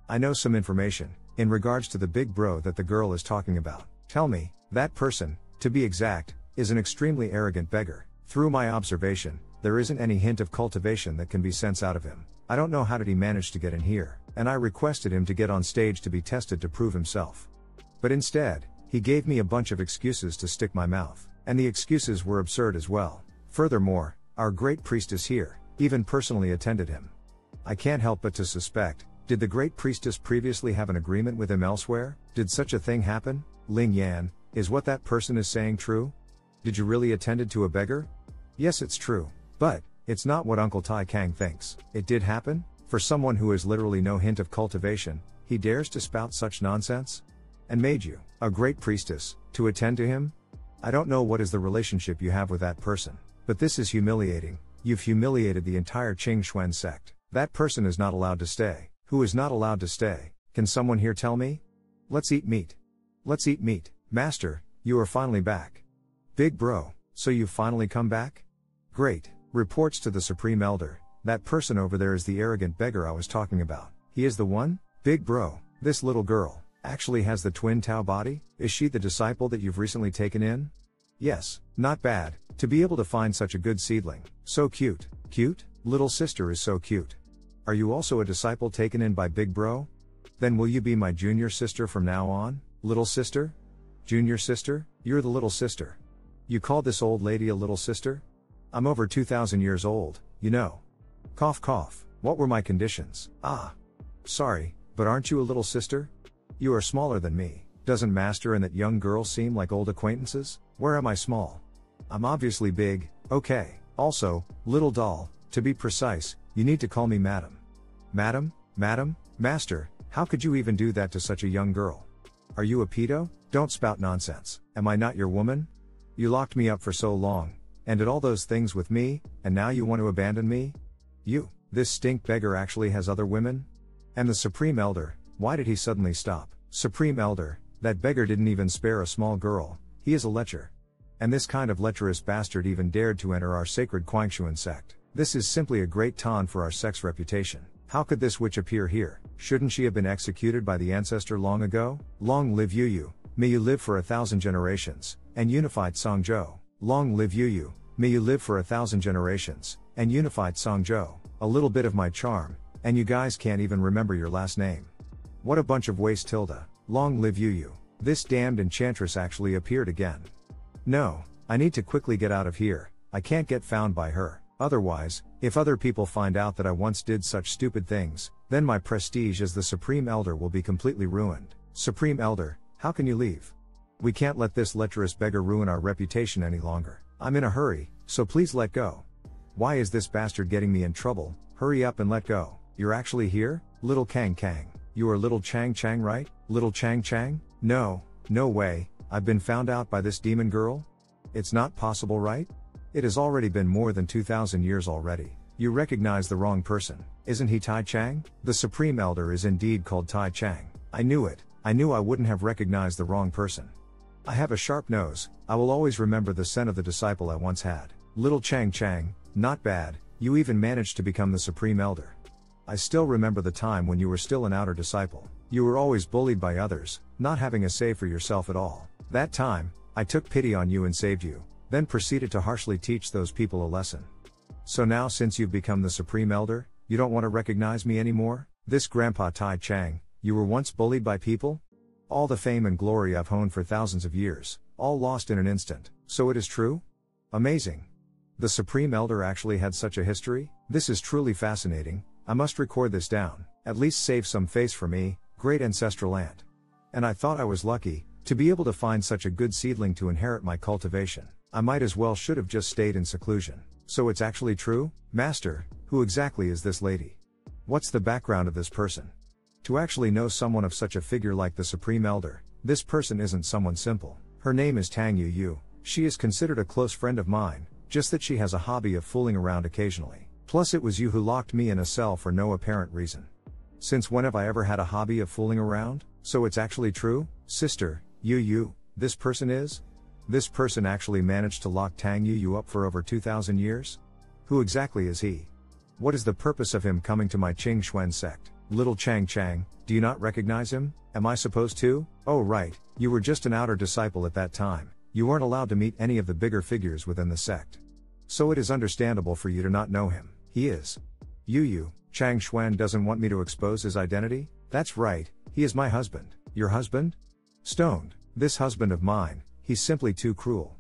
I know some information in regards to the Big Bro that the girl is talking about. Tell me, that person, to be exact, is an extremely arrogant beggar. Through my observation, there isn't any hint of cultivation that can be sensed out of him. I don't know how did he manage to get in here, and I requested him to get on stage to be tested to prove himself. But instead, he gave me a bunch of excuses to stick my mouth, and the excuses were absurd as well. Furthermore, our great priestess here even personally attended him. I can't help but to suspect, did the great priestess previously have an agreement with him elsewhere? Did such a thing happen? Ling Yan, is what that person is saying true? Did you really attended to a beggar? Yes, it's true. But it's not what Uncle Tai Kang thinks. It did happen? For someone who has literally no hint of cultivation, he dares to spout such nonsense? And made you, a great priestess, to attend to him? I don't know what is the relationship you have with that person, but this is humiliating. You've humiliated the entire Qing Xuan sect. That person is not allowed to stay. Who is not allowed to stay? Can someone here tell me? Let's eat meat. Let's eat meat. Master, you are finally back. Big Bro, so you've finally come back? Great. Reports to the Supreme Elder. That person over there is the arrogant beggar I was talking about. He is the one? Big Bro, this little girl actually has the twin Tao body? Is she the disciple that you've recently taken in? Yes, not bad, to be able to find such a good seedling. So cute. Cute? Little sister is so cute. Are you also a disciple taken in by Big Bro? Then will you be my junior sister from now on, little sister? Junior sister? You're the little sister. You called this old lady a little sister? I'm over 2,000 years old, you know. Cough cough, what were my conditions? Ah. Sorry, but aren't you a little sister? You are smaller than me. Doesn't Master and that young girl seem like old acquaintances? Where am I small? I'm obviously big, okay. Also, little doll, to be precise, you need to call me madam. Madam? Madam? Master, how could you even do that to such a young girl? Are you a pedo? Don't spout nonsense. Am I not your woman? You locked me up for so long, and did all those things with me, and now you want to abandon me? This stink beggar actually has other women? And the Supreme Elder, why did he suddenly stop? Supreme Elder, that beggar didn't even spare a small girl, he is a lecher. And this kind of lecherous bastard even dared to enter our sacred Kwangshuan sect. This is simply a great taunt for our sect's reputation. How could this witch appear here? Shouldn't she have been executed by the ancestor long ago? Long live Yu, may you live for 1,000 generations, and unified Songzhou. Long live Yu, may you live for 1,000 generations, and unified Songzhou. A little bit of my charm, and you guys can't even remember your last name. What a bunch of waste tilde. Long live Yu. This damned enchantress actually appeared again. No, I need to quickly get out of here, I can't get found by her. Otherwise, if other people find out that I once did such stupid things, then my prestige as the Supreme Elder will be completely ruined. Supreme Elder, how can you leave? We can't let this lecherous beggar ruin our reputation any longer. I'm in a hurry, so please let go. Why is this bastard getting me in trouble? Hurry up and let go. You're actually here? Little Kang Kang. You are little Chang Chang, right? Little Chang Chang? No way, I've been found out by this demon girl? It's not possible, right? It has already been more than 2,000 years already. You recognize the wrong person. Isn't he Tai Chang? The Supreme Elder is indeed called Tai Chang. I knew it. I knew I wouldn't have recognized the wrong person. I have a sharp nose. I will always remember the scent of the disciple I once had. Little Chang Chang, not bad, you even managed to become the Supreme Elder. I still remember the time when you were still an outer disciple. You were always bullied by others, not having a say for yourself at all. That time, I took pity on you and saved you, then proceeded to harshly teach those people a lesson. So now since you've become the Supreme Elder, you don't want to recognize me anymore? This Grandpa Tai Chang, you were once bullied by people? All the fame and glory I've honed for thousands of years, all lost in an instant. So it is true? Amazing. The Supreme Elder actually had such a history? This is truly fascinating. I must record this down, at least save some face for me, great ancestral aunt. And I thought I was lucky, to be able to find such a good seedling to inherit my cultivation. I might as well should have just stayed in seclusion. So it's actually true? Master, who exactly is this lady? What's the background of this person? To actually know someone of such a figure like the Supreme Elder, this person isn't someone simple. Her name is Tang Yu. She is considered a close friend of mine, just that she has a hobby of fooling around occasionally. Plus it was you who locked me in a cell for no apparent reason. Since when have I ever had a hobby of fooling around? So it's actually true? Sister, Yu, this person is? This person actually managed to lock Tang Yu up for over 2,000 years? Who exactly is he? What is the purpose of him coming to my Qing Xuan sect? Little Chang Chang, do you not recognize him? Am I supposed to? Oh right, you were just an outer disciple at that time. You weren't allowed to meet any of the bigger figures within the sect. So it is understandable for you to not know him. He is. Yu, Chang Xuan doesn't want me to expose his identity? That's right, he is my husband. Your husband? Stoned. This husband of mine, he's simply too cruel.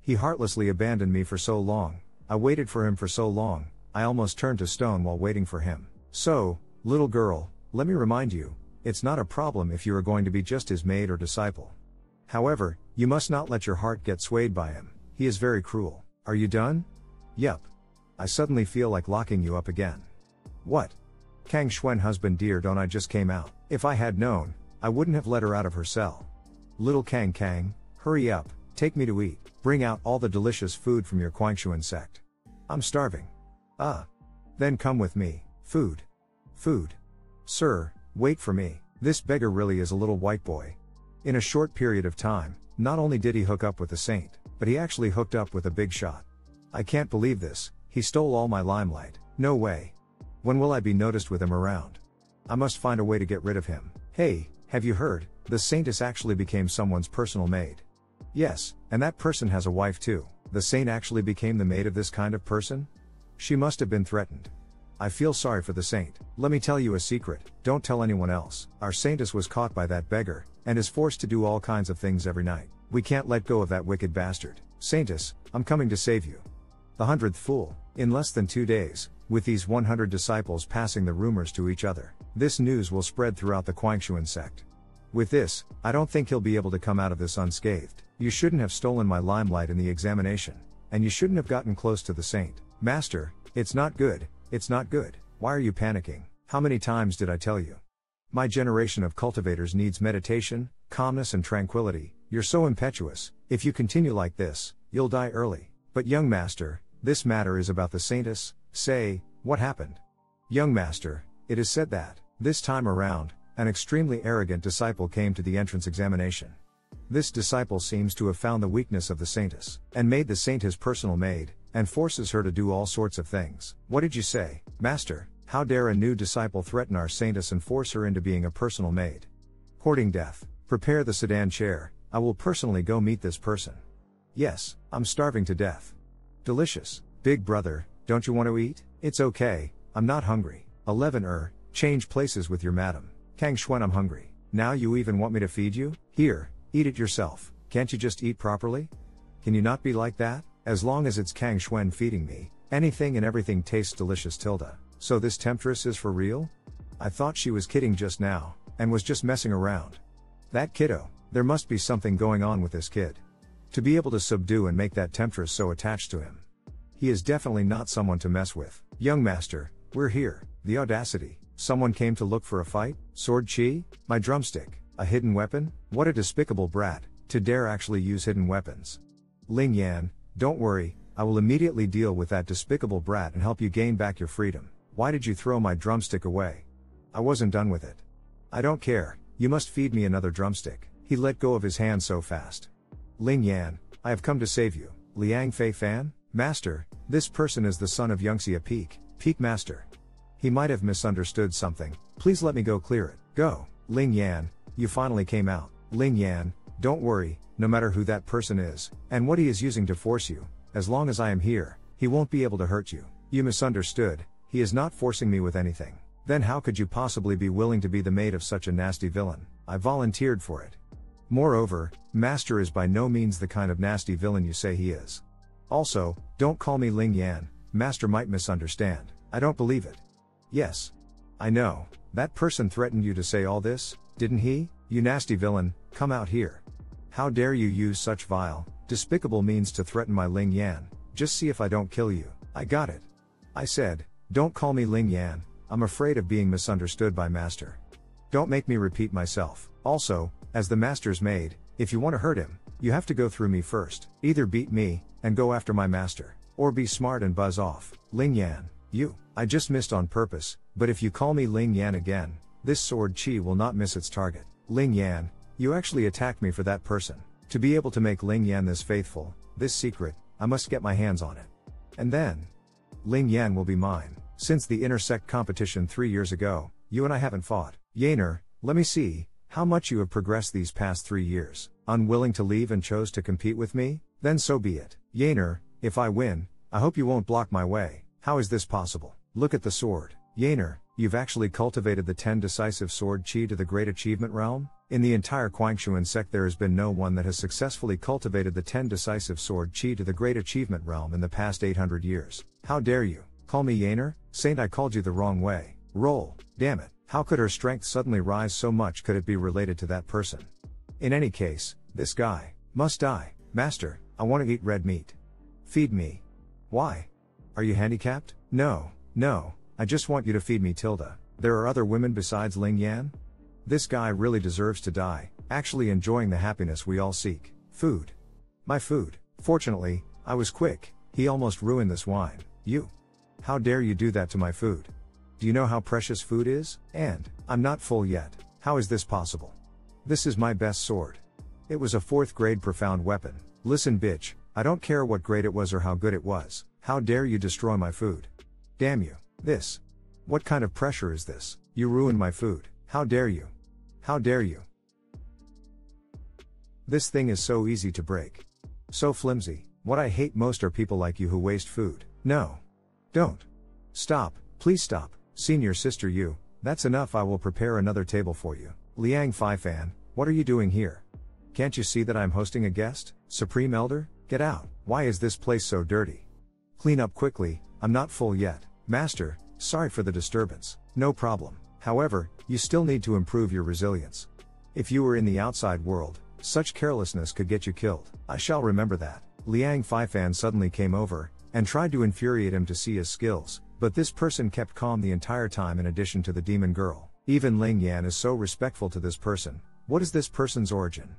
He heartlessly abandoned me for so long. I waited for him for so long, I almost turned to stone while waiting for him. So, little girl, let me remind you, it's not a problem if you are going to be just his maid or disciple. However, you must not let your heart get swayed by him. He is very cruel. Are you done? Yup. I suddenly feel like locking you up again. What? Kang Xuan husband dear, don't I just came out? If I had known, I wouldn't have let her out of her cell. Little Kang Kang, hurry up, take me to eat. Bring out all the delicious food from your Kwangshuan sect. I'm starving. Then come with me. Food. Sir, wait for me. This beggar really is a little white boy. In a short period of time, not only did he hook up with a saint, but he actually hooked up with a big shot. I can't believe this, he stole all my limelight. No way. When will I be noticed with him around? I must find a way to get rid of him. Hey, have you heard? The saintess actually became someone's personal maid. Yes, and that person has a wife too. The saint actually became the maid of this kind of person? She must have been threatened. I feel sorry for the saint. Let me tell you a secret, don't tell anyone else. Our saintess was caught by that beggar, and is forced to do all kinds of things every night. We can't let go of that wicked bastard. Saintess, I'm coming to save you. The 100th fool. In less than 2 days, with these 100 disciples passing the rumors to each other, this news will spread throughout the Quangshuan sect. With this, I don't think he'll be able to come out of this unscathed. You shouldn't have stolen my limelight in the examination, and you shouldn't have gotten close to the saint. Master, it's not good, it's not good. Why are you panicking? How many times did I tell you? My generation of cultivators needs meditation, calmness and tranquility. You're so impetuous. If you continue like this, you'll die early. But young master, this matter is about the saintess. Say, what happened? Young master, it is said that, this time around, an extremely arrogant disciple came to the entrance examination. This disciple seems to have found the weakness of the saintess, and made the saint his personal maid, and forces her to do all sorts of things. What did you say, master? How dare a new disciple threaten our saintess and force her into being a personal maid? Courting death. Prepare the sedan chair, I will personally go meet this person. Yes, I'm starving to death. Delicious. Big brother, don't you want to eat? It's okay, I'm not hungry. 11 change places with your madam. Kang Shuen, I'm hungry. Now you even want me to feed you? Here, eat it yourself. Can't you just eat properly? Can you not be like that? As long as it's Kang Shuen feeding me, anything and everything tastes delicious. Tilda. So this temptress is for real? I thought she was kidding just now, and was just messing around. That kiddo, there must be something going on with this kid. To be able to subdue and make that temptress so attached to him. He is definitely not someone to mess with. Young master, we're here. The audacity. Someone came to look for a fight? Sword chi? My drumstick. A hidden weapon? What a despicable brat, to dare actually use hidden weapons. Ling Yan, don't worry, I will immediately deal with that despicable brat and help you gain back your freedom. Why did you throw my drumstick away? I wasn't done with it. I don't care, you must feed me another drumstick. He let go of his hand so fast. Ling Yan, I have come to save you. Liang Fei Fan? Master, this person is the son of Yangxia Peak Master. He might have misunderstood something, please let me go clear it. Go. Ling Yan, you finally came out. Ling Yan, don't worry, no matter who that person is, and what he is using to force you, as long as I am here, he won't be able to hurt you. You misunderstood, he is not forcing me with anything. Then how could you possibly be willing to be the maid of such a nasty villain? I volunteered for it. Moreover, Master is by no means the kind of nasty villain you say he is. Also, don't call me Ling Yan, Master might misunderstand. I don't believe it. Yes. I know, that person threatened you to say all this, didn't he? You nasty villain, come out here. How dare you use such vile, despicable means to threaten my Ling Yan, just see if I don't kill you. I got it. I said, don't call me Ling Yan, I'm afraid of being misunderstood by Master. Don't make me repeat myself. Also, as the Master's maid, if you want to hurt him, you have to go through me first. Either beat me, and go after my master, or be smart and buzz off. Ling Yan, I just missed on purpose, but if you call me Ling Yan again, this sword chi will not miss its target. Ling Yan, you actually attacked me for that person. To be able to make Ling Yan this faithful, this secret, I must get my hands on it. And then, Ling Yan will be mine. Since the intersect competition 3 years ago, you and I haven't fought. Yaner, let me see, how much you have progressed these past 3 years. Unwilling to leave and chose to compete with me? Then so be it. Yaner, if I win, I hope you won't block my way. How is this possible? Look at the sword. Yaner, you've actually cultivated the 10 decisive sword chi to the great achievement realm? In the entire Quangshuan sect there has been no one that has successfully cultivated the 10 decisive sword chi to the great achievement realm in the past 800 years. How dare you? Call me Yaner? Saint, I called you the wrong way. Roll. Damn it. How could her strength suddenly rise so much? Could it be related to that person? In any case, this guy must die. Master, I want to eat red meat. Feed me. Why? Are you handicapped? No, I just want you to feed me. Tilda. There are other women besides Ling Yan? This guy really deserves to die, actually enjoying the happiness we all seek. Food. My food. Fortunately, I was quick, he almost ruined this wine. You. How dare you do that to my food? Do you know how precious food is? And, I'm not full yet. How is this possible? This is my best sword. It was a 4th grade profound weapon. Listen bitch, I don't care what grade it was or how good it was. How dare you destroy my food? Damn you. This. What kind of pressure is this? You ruined my food. How dare you? How dare you? This thing is so easy to break. So flimsy. What I hate most are people like you who waste food. No. Don't. Stop. Please stop, senior sister Yu, that's enough, I will prepare another table for you. Liang Faifan, what are you doing here? Can't you see that I'm hosting a guest? Supreme Elder, get out, why is this place so dirty? Clean up quickly, I'm not full yet. Master, sorry for the disturbance. No problem. However, you still need to improve your resilience. If you were in the outside world, such carelessness could get you killed. I shall remember that. Liang Faifan suddenly came over, and tried to infuriate him to see his skills, but this person kept calm the entire time in addition to the demon girl. Even Ling Yan is so respectful to this person. What is this person's origin?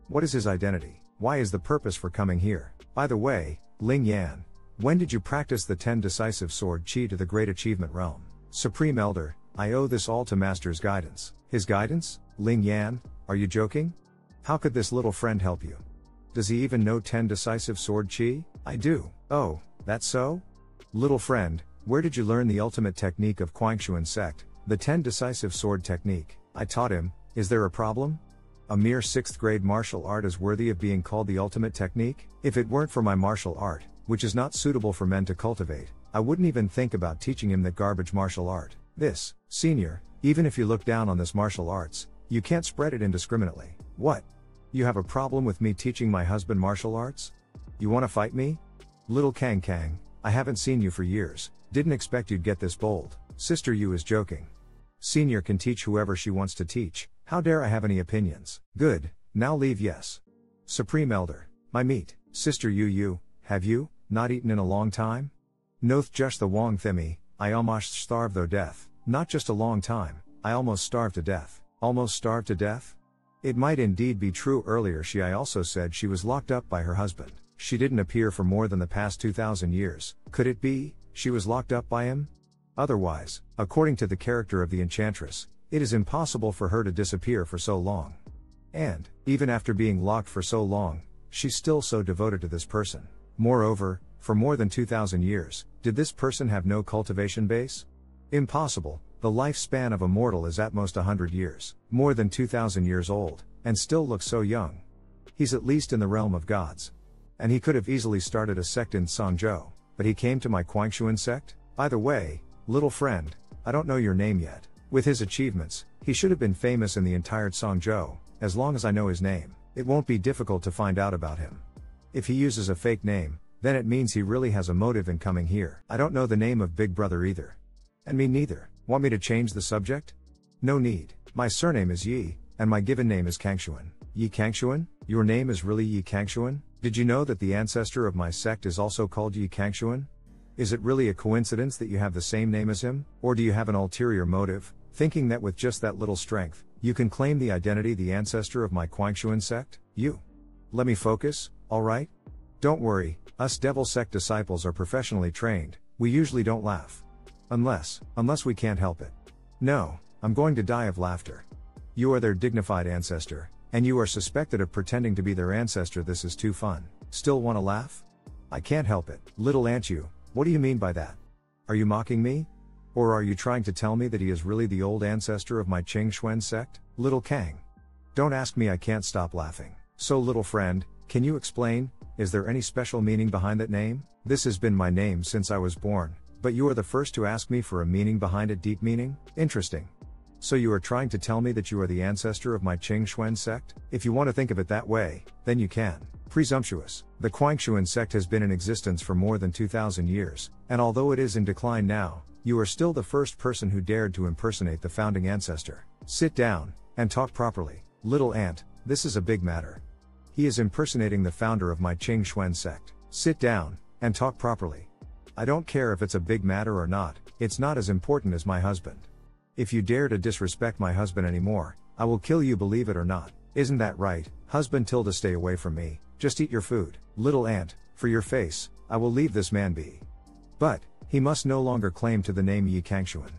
What is his identity? Why is the purpose for coming here? By the way, Ling Yan, when did you practice the 10 decisive sword chi to the great achievement realm? Supreme Elder, I owe this all to Master's guidance. His guidance? Ling Yan, are you joking? How could this little friend help you? Does he even know 10 decisive sword chi? I do. Oh, that's so? Little friend, where did you learn the ultimate technique of Quangshuan sect, the 10 decisive sword technique? I taught him. Is there a problem? A mere 6th grade martial art is worthy of being called the ultimate technique? If it weren't for my martial art, which is not suitable for men to cultivate, I wouldn't even think about teaching him that garbage martial art. This, senior, even if you look down on this martial arts, you can't spread it indiscriminately. What? You have a problem with me teaching my husband martial arts? You want to fight me? Little Kang Kang, I haven't seen you for years, didn't expect you'd get this bold. Sister Yu is joking. Senior can teach whoever she wants to teach, how dare I have any opinions? Good, now leave. Yes. Supreme Elder, my meat. Sister Yu, have you not eaten in a long time? Noth just the Wong Thimi, I almost starved though death, not just a long time, I almost starved to death. Almost starved to death? It might indeed be true. Earlier I also said she was locked up by her husband. She didn't appear for more than the past 2000 years. Could it be, she was locked up by him? Otherwise, according to the character of the enchantress, it is impossible for her to disappear for so long. And, even after being locked for so long, she's still so devoted to this person. Moreover, for more than 2000 years, did this person have no cultivation base? Impossible. The lifespan of a mortal is at most 100 years, more than 2000 years old, and still looks so young. He's at least in the realm of gods. And he could have easily started a sect in Songzhou, but he came to my Quangshuan sect? By the way, little friend, I don't know your name yet. With his achievements, he should have been famous in the entire Songzhou. As long as I know his name, it won't be difficult to find out about him. If he uses a fake name, then it means he really has a motive in coming here. I don't know the name of Big Brother either. And me neither. Want me to change the subject? No need. My surname is Yi, and my given name is Kangshuan. Yi Kangshuan? Your name is really Yi Kangshuan? Did you know that the ancestor of my sect is also called Yi Kangshuan? Is it really a coincidence that you have the same name as him? Or do you have an ulterior motive, thinking that with just that little strength, you can claim the identity the ancestor of my Quangshuan sect? You. Let me focus, alright? Don't worry, us devil sect disciples are professionally trained, we usually don't laugh. Unless we can't help it. No, I'm going to die of laughter. You are their dignified ancestor, and you are suspected of pretending to be their ancestor. This is too fun. Still wanna laugh? I can't help it. Little Ant you, what do you mean by that? Are you mocking me? Or are you trying to tell me that he is really the old ancestor of my Qing Xuan sect? Little Kang. Don't ask me, I can't stop laughing. So little friend, can you explain, is there any special meaning behind that name? This has been my name since I was born. But you are the first to ask me for a meaning behind it. Deep meaning? Interesting. So you are trying to tell me that you are the ancestor of my Qing Xuan sect? If you want to think of it that way, then you can. Presumptuous. The Quangshuan sect has been in existence for more than 2000 years, and although it is in decline now, you are still the first person who dared to impersonate the founding ancestor. Sit down, and talk properly. Little Ant, this is a big matter. He is impersonating the founder of my Qing Xuan sect. Sit down, and talk properly. I don't care if it's a big matter or not, it's not as important as my husband. If you dare to disrespect my husband anymore, I will kill you, believe it or not. Isn't that right, husband? Tilda, stay away from me, just eat your food. Little Ant, for your face, I will leave this man be. But, he must no longer claim to the name Yi Kangshuan.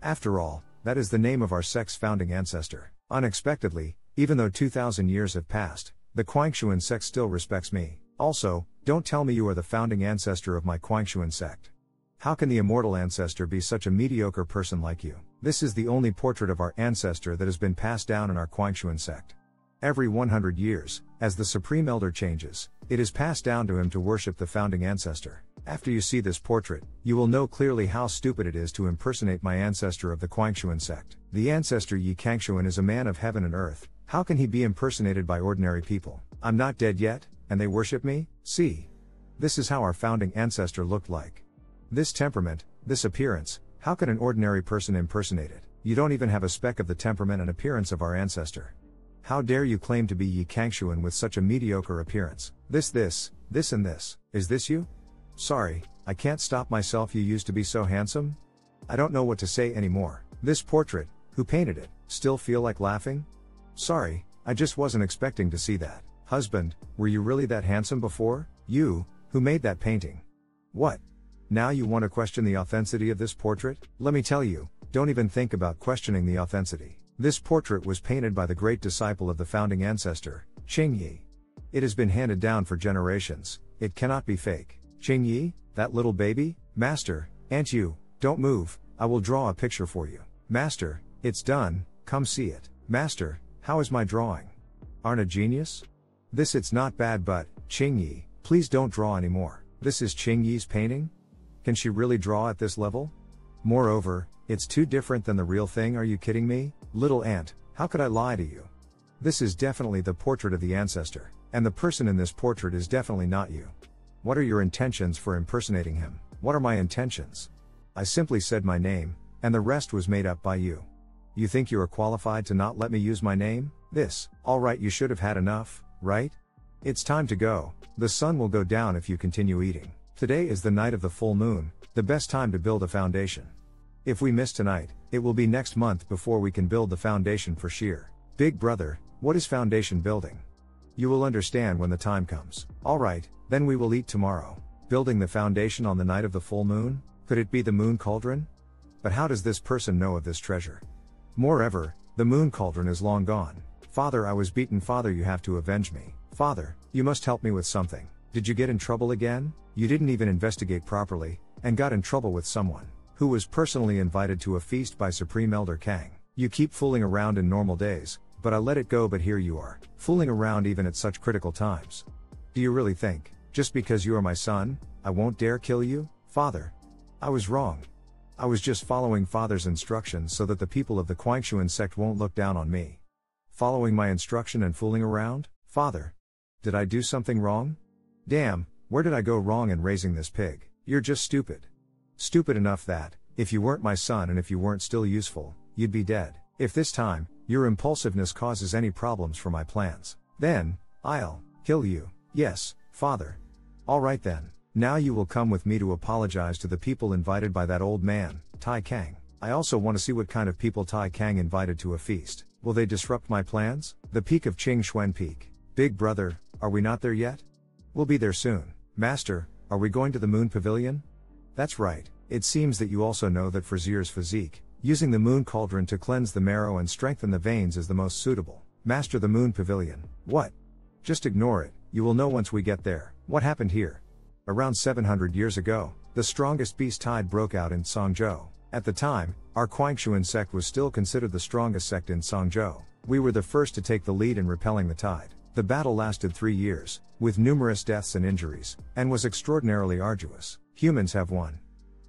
After all, that is the name of our sect's founding ancestor. Unexpectedly, even though 2000 years have passed, the Quangshuan sect still respects me. Also, don't tell me you are the founding ancestor of my Quangshuan sect. How can the immortal ancestor be such a mediocre person like you? This is the only portrait of our ancestor that has been passed down in our Quangshuan sect. Every 100 years, as the Supreme Elder changes, it is passed down to him to worship the founding ancestor. After you see this portrait, you will know clearly how stupid it is to impersonate my ancestor of the Quangshuan sect. The ancestor Yi Kangshuan is a man of heaven and earth. How can he be impersonated by ordinary people? I'm not dead yet, and they worship me? See. This is how our founding ancestor looked like. This temperament, this appearance, how can an ordinary person impersonate it? You don't even have a speck of the temperament and appearance of our ancestor. How dare you claim to be Yi Kangshuan with such a mediocre appearance? This and this. Is this you? Sorry, I can't stop myself. You used to be so handsome? I don't know what to say anymore. This portrait, who painted it, still feel like laughing? Sorry, I just wasn't expecting to see that. Husband, were you really that handsome before? You, who made that painting? What? Now you want to question the authenticity of this portrait? Let me tell you, don't even think about questioning the authenticity. This portrait was painted by the great disciple of the founding ancestor, Qing Yi. It has been handed down for generations, it cannot be fake. Qing Yi, that little baby? Master, Aunt you, don't move, I will draw a picture for you. Master, it's done, come see it. Master, how is my drawing? Aren't a genius? This it's not bad but, Qing Yi, please don't draw anymore. This is Qing Yi's painting? Can she really draw at this level? Moreover, it's too different than the real thing. Are you kidding me? Little aunt, how could I lie to you? This is definitely the portrait of the ancestor, and the person in this portrait is definitely not you. What are your intentions for impersonating him? What are my intentions? I simply said my name, and the rest was made up by you. You think you are qualified to not let me use my name? Alright, you should have had enough, right? It's time to go. The sun will go down if you continue eating. Today is the night of the full moon, the best time to build a foundation. If we miss tonight, it will be next month before we can build the foundation for sheer. Big brother, what is foundation building? You will understand when the time comes. Alright, then we will eat tomorrow. Building the foundation on the night of the full moon? Could it be the moon cauldron? But how does this person know of this treasure? Moreover, the moon cauldron is long gone. Father, I was beaten. Father, you have to avenge me. Father, you must help me with something. Did you get in trouble again? You didn't even investigate properly, and got in trouble with someone who was personally invited to a feast by Supreme Elder Kang. You keep fooling around in normal days, but I let it go. But here you are, fooling around even at such critical times. Do you really think, just because you are my son, I won't dare kill you? Father, I was wrong. I was just following Father's instructions so that the people of the Quangshuan sect won't look down on me. Following my instruction and fooling around? Father, did I do something wrong? Damn, where did I go wrong in raising this pig? You're just stupid. Stupid enough that, if you weren't my son and if you weren't still useful, you'd be dead. If this time, your impulsiveness causes any problems for my plans, then, I'll kill you. Yes, Father. Alright then. Now you will come with me to apologize to the people invited by that old man, Tai Kang. I also want to see what kind of people Tai Kang invited to a feast. Will they disrupt my plans? The peak of Qing Xuan Peak. Big brother, are we not there yet? We'll be there soon. Master, are we going to the moon pavilion? That's right. It seems that you also know that for Zier's physique, using the moon cauldron to cleanse the marrow and strengthen the veins is the most suitable. Master, the moon pavilion. What? Just ignore it. You will know once we get there. What happened here? Around 700 years ago, the strongest beast tide broke out in Songzhou. At the time, our Quangshuan sect was still considered the strongest sect in Songzhou. We were the first to take the lead in repelling the tide. The battle lasted 3 years, with numerous deaths and injuries, and was extraordinarily arduous. Humans have won.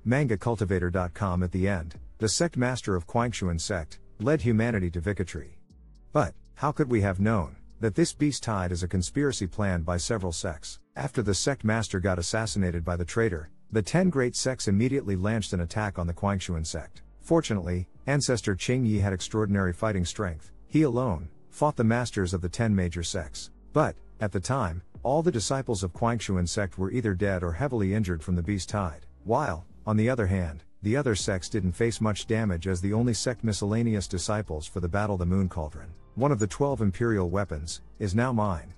MangaCultivator.com. At the end, the sect master of Quangshuan sect led humanity to victory. But how could we have known that this beast tide is a conspiracy planned by several sects? After the sect master got assassinated by the traitor, the 10 great sects immediately launched an attack on the Quangshuan sect. Fortunately, ancestor Qing Yi had extraordinary fighting strength. He alone fought the masters of the 10 major sects. But, at the time, all the disciples of Quangshuan sect were either dead or heavily injured from the beast tide. While, on the other hand, the other sects didn't face much damage as the only sect miscellaneous disciples for the battle. The moon cauldron, one of the 12 imperial weapons, is now mine.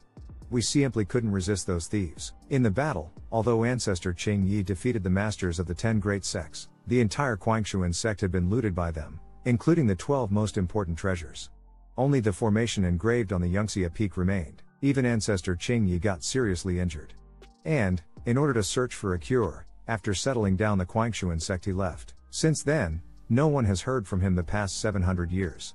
We simply couldn't resist those thieves. In the battle, although ancestor Qing Yi defeated the masters of the 10 great sects, the entire Quangshuan sect had been looted by them, including the 12 most important treasures. Only the formation engraved on the Yangtze peak remained. Even ancestor Qing Yi got seriously injured. And, in order to search for a cure, after settling down the Quangshuan sect he left. Since then, no one has heard from him the past 700 years.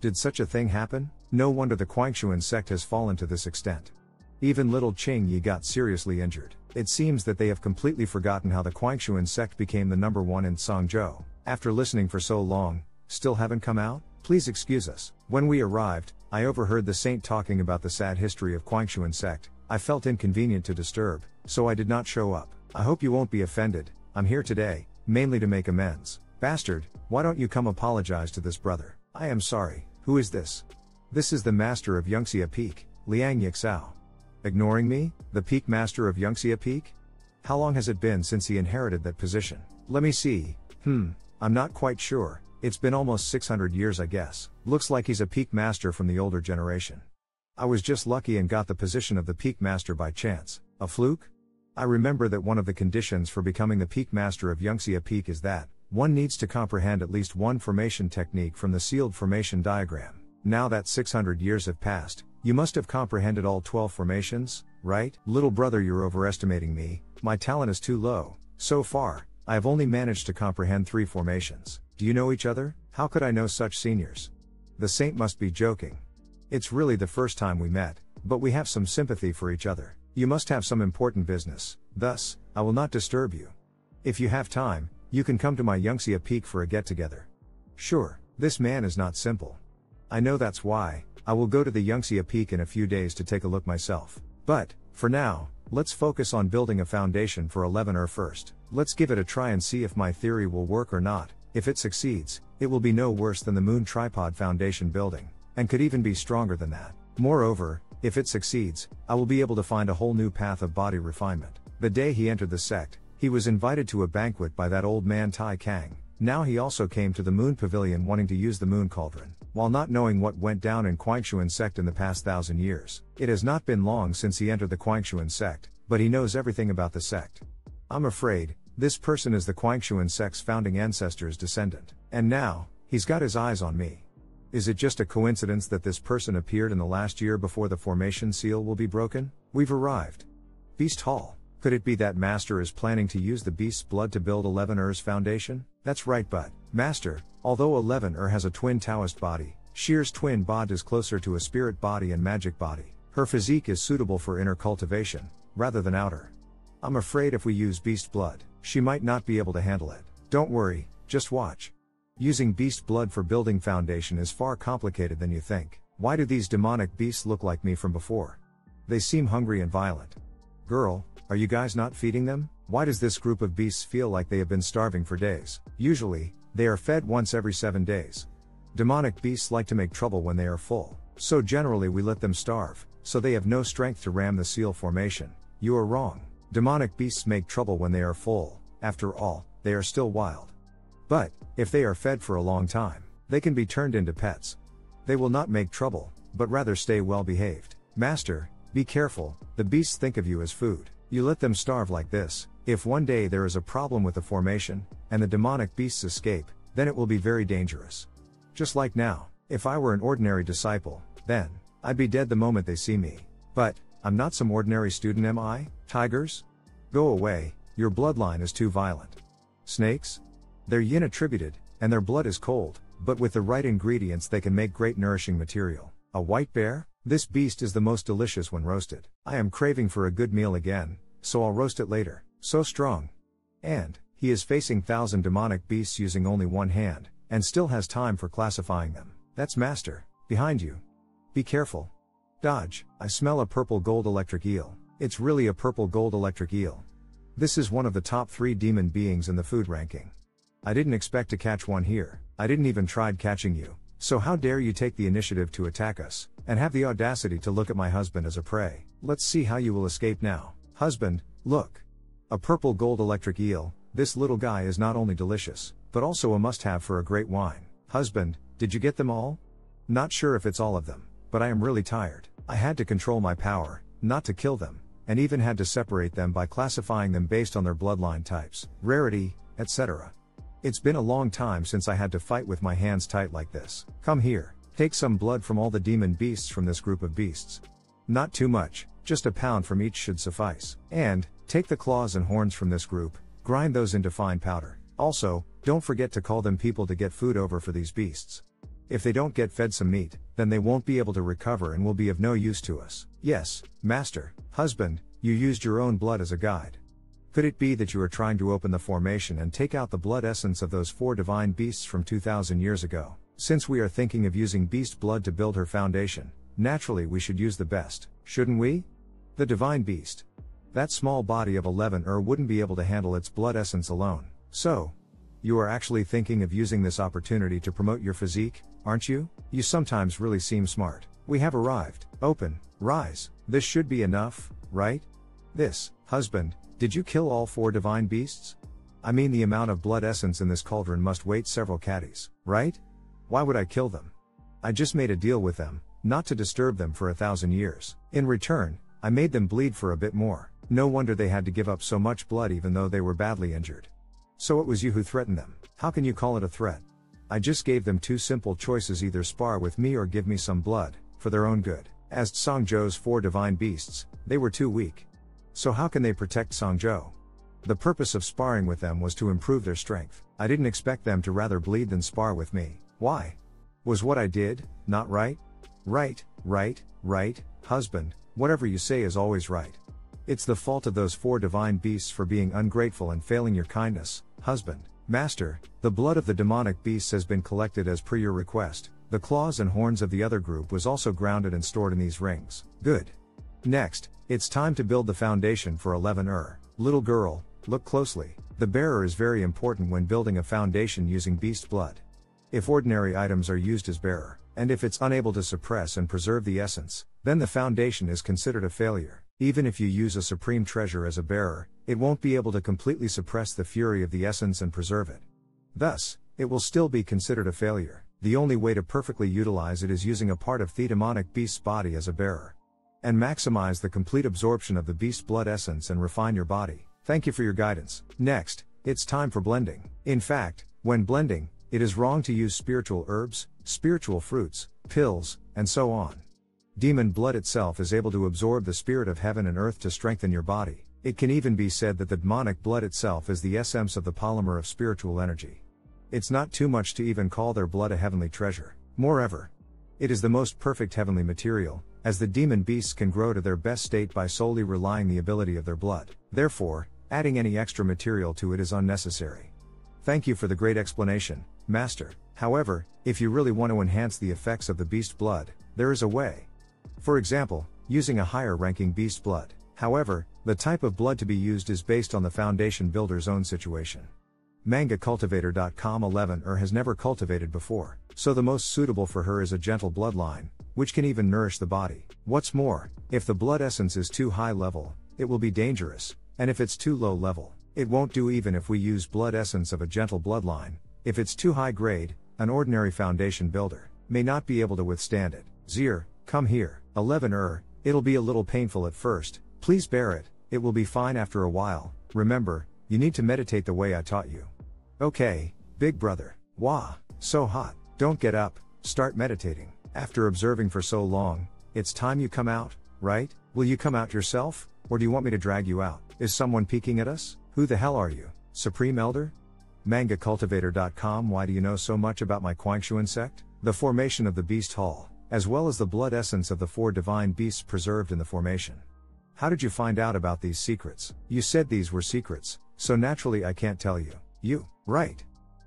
Did such a thing happen? No wonder the Quanxuan sect has fallen to this extent. Even little Qing Yi got seriously injured. It seems that they have completely forgotten how the Quanxuan sect became the number one in Songzhou. After listening for so long, still haven't come out? Please excuse us. When we arrived, I overheard the saint talking about the sad history of Quanxuan sect. I felt inconvenient to disturb, so I did not show up. I hope you won't be offended. I'm here today, mainly to make amends. Bastard, why don't you come apologize to this brother? I am sorry. Who is this? This is the master of Yangxia Peak, Liang Yixao. Ignoring me, the peak master of Yangxia Peak? How long has it been since he inherited that position? Let me see. I'm not quite sure. It's been almost 600 years, I guess. Looks like he's a peak master from the older generation. I was just lucky and got the position of the peak master by chance. A fluke? I remember that one of the conditions for becoming the peak master of Yangxia Peak is that one needs to comprehend at least one formation technique from the sealed formation diagram. Now that 600 years have passed, you must have comprehended all 12 formations, right? Little brother, you're overestimating me. My talent is too low. So far, I have only managed to comprehend 3 formations. Do you know each other? How could I know such seniors? The saint must be joking. It's really the first time we met, but we have some sympathy for each other. You must have some important business, thus, I will not disturb you. If you have time, you can come to my Yangxia Peak for a get-together. Sure, this man is not simple. I know, that's why I will go to the Yangxia Peak in a few days to take a look myself. But, for now, let's focus on building a foundation for 11 first. Let's give it a try and see if my theory will work or not. If it succeeds, it will be no worse than the Moon Tripod Foundation building, and could even be stronger than that. Moreover, if it succeeds, I will be able to find a whole new path of body refinement. The day he entered the sect, he was invited to a banquet by that old man Tai Kang. Now he also came to the Moon Pavilion wanting to use the Moon Cauldron, while not knowing what went down in Quanxuan sect in the past 1,000 years. It has not been long since he entered the Quanxuan sect, but he knows everything about the sect. I'm afraid, this person is the Quanxuan sect's founding ancestor's descendant. And now, he's got his eyes on me. Is it just a coincidence that this person appeared in the last year before the formation seal will be broken? We've arrived. Beast Hall. Could it be that Master is planning to use the beast's blood to build 11's foundation? That's right, but, Master, although 11 has a twin Taoist body, Sheer's twin bod is closer to a spirit body and magic body. Her physique is suitable for inner cultivation, rather than outer. I'm afraid if we use beast blood, she might not be able to handle it. Don't worry, just watch. Using beast blood for building foundation is far complicated than you think. Why do these demonic beasts look like me from before? They seem hungry and violent. Girl, are you guys not feeding them? Why does this group of beasts feel like they have been starving for days? Usually, they are fed once every 7 days. Demonic beasts like to make trouble when they are full, so generally we let them starve, so they have no strength to ram the seal formation. You are wrong. Demonic beasts make trouble when they are full. After all, they are still wild. But, if they are fed for a long time, they can be turned into pets. They will not make trouble, but rather stay well behaved. Master, be careful, the beasts think of you as food. You let them starve like this. If one day there is a problem with the formation, and the demonic beasts escape, then it will be very dangerous. Just like now, if I were an ordinary disciple, then, I'd be dead the moment they see me. But, I'm not some ordinary student, am I? Tigers? Go away, your bloodline is too violent. Snakes? They're yin attributed, and their blood is cold, but with the right ingredients they can make great nourishing material. A white bear? This beast is the most delicious when roasted. I am craving for a good meal again, so I'll roast it later. So strong. And, he is facing 1,000 demonic beasts using only one hand, and still has time for classifying them. That's Master, behind you. Be careful. Dodge, I smell a purple gold electric eel. It's really a purple gold electric eel. This is one of the top 3 demon beings in the food ranking. I didn't expect to catch one here. I didn't even tried catching you. So how dare you take the initiative to attack us, and have the audacity to look at my husband as a prey? Let's see how you will escape now. Husband, look. A purple gold electric eel. This little guy is not only delicious, but also a must-have for a great wine. Husband, did you get them all? Not sure if it's all of them, but I am really tired. I had to control my power, not to kill them, and even had to separate them by classifying them based on their bloodline types, rarity, etc. It's been a long time since I had to fight with my hands tight like this. Come here, take some blood from all the demon beasts from this group of beasts. Not too much, just a pound from each should suffice. And, take the claws and horns from this group, grind those into fine powder. Also, don't forget to call them people to get food over for these beasts. If they don't get fed some meat, then they won't be able to recover and will be of no use to us. Yes, master, husband, you used your own blood as a guide. Could it be that you are trying to open the formation and take out the blood essence of those 4 divine beasts from 2000 years ago? Since we are thinking of using beast blood to build her foundation, naturally we should use the best, shouldn't we? The divine beast. That small body of 11 wouldn't be able to handle its blood essence alone. So, you are actually thinking of using this opportunity to promote your physique, aren't you? You sometimes really seem smart. We have arrived. Open, rise. This should be enough, right? This, husband, did you kill all 4 divine beasts? I mean, the amount of blood essence in this cauldron must weight several caddies, right? Why would I kill them? I just made a deal with them, not to disturb them for 1,000 years. In return, I made them bleed for a bit more. No wonder they had to give up so much blood even though they were badly injured. So it was you who threatened them. How can you call it a threat? I just gave them 2 simple choices: either spar with me or give me some blood, for their own good. As Songzhou's 4 divine beasts, they were too weak. So how can they protect Songzhou? The purpose of sparring with them was to improve their strength. I didn't expect them to rather bleed than spar with me. Why? Was what I did not right? Right, husband, whatever you say is always right. It's the fault of those 4 divine beasts for being ungrateful and failing your kindness, husband. Master, the blood of the demonic beasts has been collected as per your request. The claws and horns of the other group was also grounded and stored in these rings. Good. Next, it's time to build the foundation for 11 Little girl, look closely. The bearer is very important when building a foundation using beast blood. If ordinary items are used as bearer, and if it's unable to suppress and preserve the essence, then the foundation is considered a failure. Even if you use a supreme treasure as a bearer, it won't be able to completely suppress the fury of the essence and preserve it. Thus, it will still be considered a failure. The only way to perfectly utilize it is using a part of the demonic beast's body as a bearer. And maximize the complete absorption of the beast blood essence and refine your body. Thank you for your guidance. Next, it's time for blending. In fact, when blending, it is wrong to use spiritual herbs, spiritual fruits, pills, and so on. Demon blood itself is able to absorb the spirit of heaven and earth to strengthen your body. It can even be said that the demonic blood itself is the essence of the polymer of spiritual energy. It's not too much to even call their blood a heavenly treasure. Moreover, it is the most perfect heavenly material, as the demon beasts can grow to their best state by solely relying the ability of their blood. Therefore, adding any extra material to it is unnecessary. Thank you for the great explanation, Master. However, if you really want to enhance the effects of the beast blood, there is a way. For example, using a higher ranking beast blood. However, the type of blood to be used is based on the foundation builder's own situation. MangaCultivator.com 11 has never cultivated before, so the most suitable for her is a gentle bloodline, which can even nourish the body. What's more, if the blood essence is too high level, it will be dangerous, and if it's too low level, it won't do even if we use blood essence of a gentle bloodline. If it's too high grade, an ordinary foundation builder may not be able to withstand it. Zir, come here. 11 it'll be a little painful at first, please bear it, it will be fine after a while. Remember, you need to meditate the way I taught you. Okay, big brother. Wah, so hot. Don't get up, start meditating. After observing for so long, it's time you come out, right? Will you come out yourself, or do you want me to drag you out? Is someone peeking at us? Who the hell are you? Supreme Elder? MangaCultivator.com. Why do you know so much about my Quangshuan sect? The formation of the Beast Hall, as well as the blood essence of the 4 divine beasts preserved in the formation. How did you find out about these secrets? You said these were secrets, so naturally I can't tell you. You, right.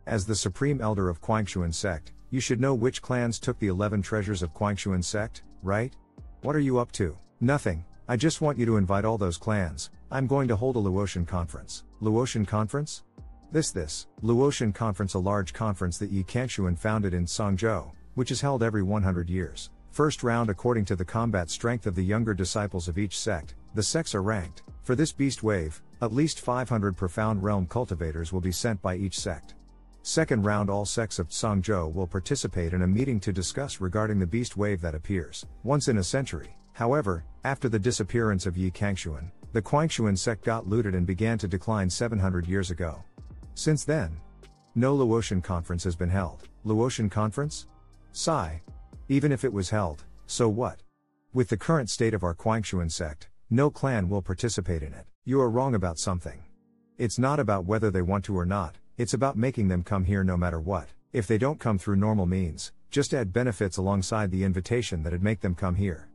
As the Supreme Elder of Quangshuan sect, you should know which clans took the 11 treasures of Quangshuan sect, right? What are you up to? Nothing, I just want you to invite all those clans. I'm going to hold a Luotian conference. Luotian conference? This Luotian conference, a large conference that Yi Kanxuan founded in Songzhou, which is held every 100 years. First round according to the combat strength of the younger disciples of each sect. The sects are ranked. For this beast wave, at least 500 profound realm cultivators will be sent by each sect. Second round, all sects of Songzhou will participate in a meeting to discuss regarding the beast wave that appears once in a century. However, after the disappearance of Yi Kanxuan, the Quangshuan sect got looted and began to decline 700 years ago. Since then, no Luotian conference has been held. Luotian conference? Sigh. Even if it was held, so what? With the current state of our Quangshuan sect, no clan will participate in it. You are wrong about something. It's not about whether they want to or not, it's about making them come here no matter what. If they don't come through normal means, just add benefits alongside the invitation that'd make them come here.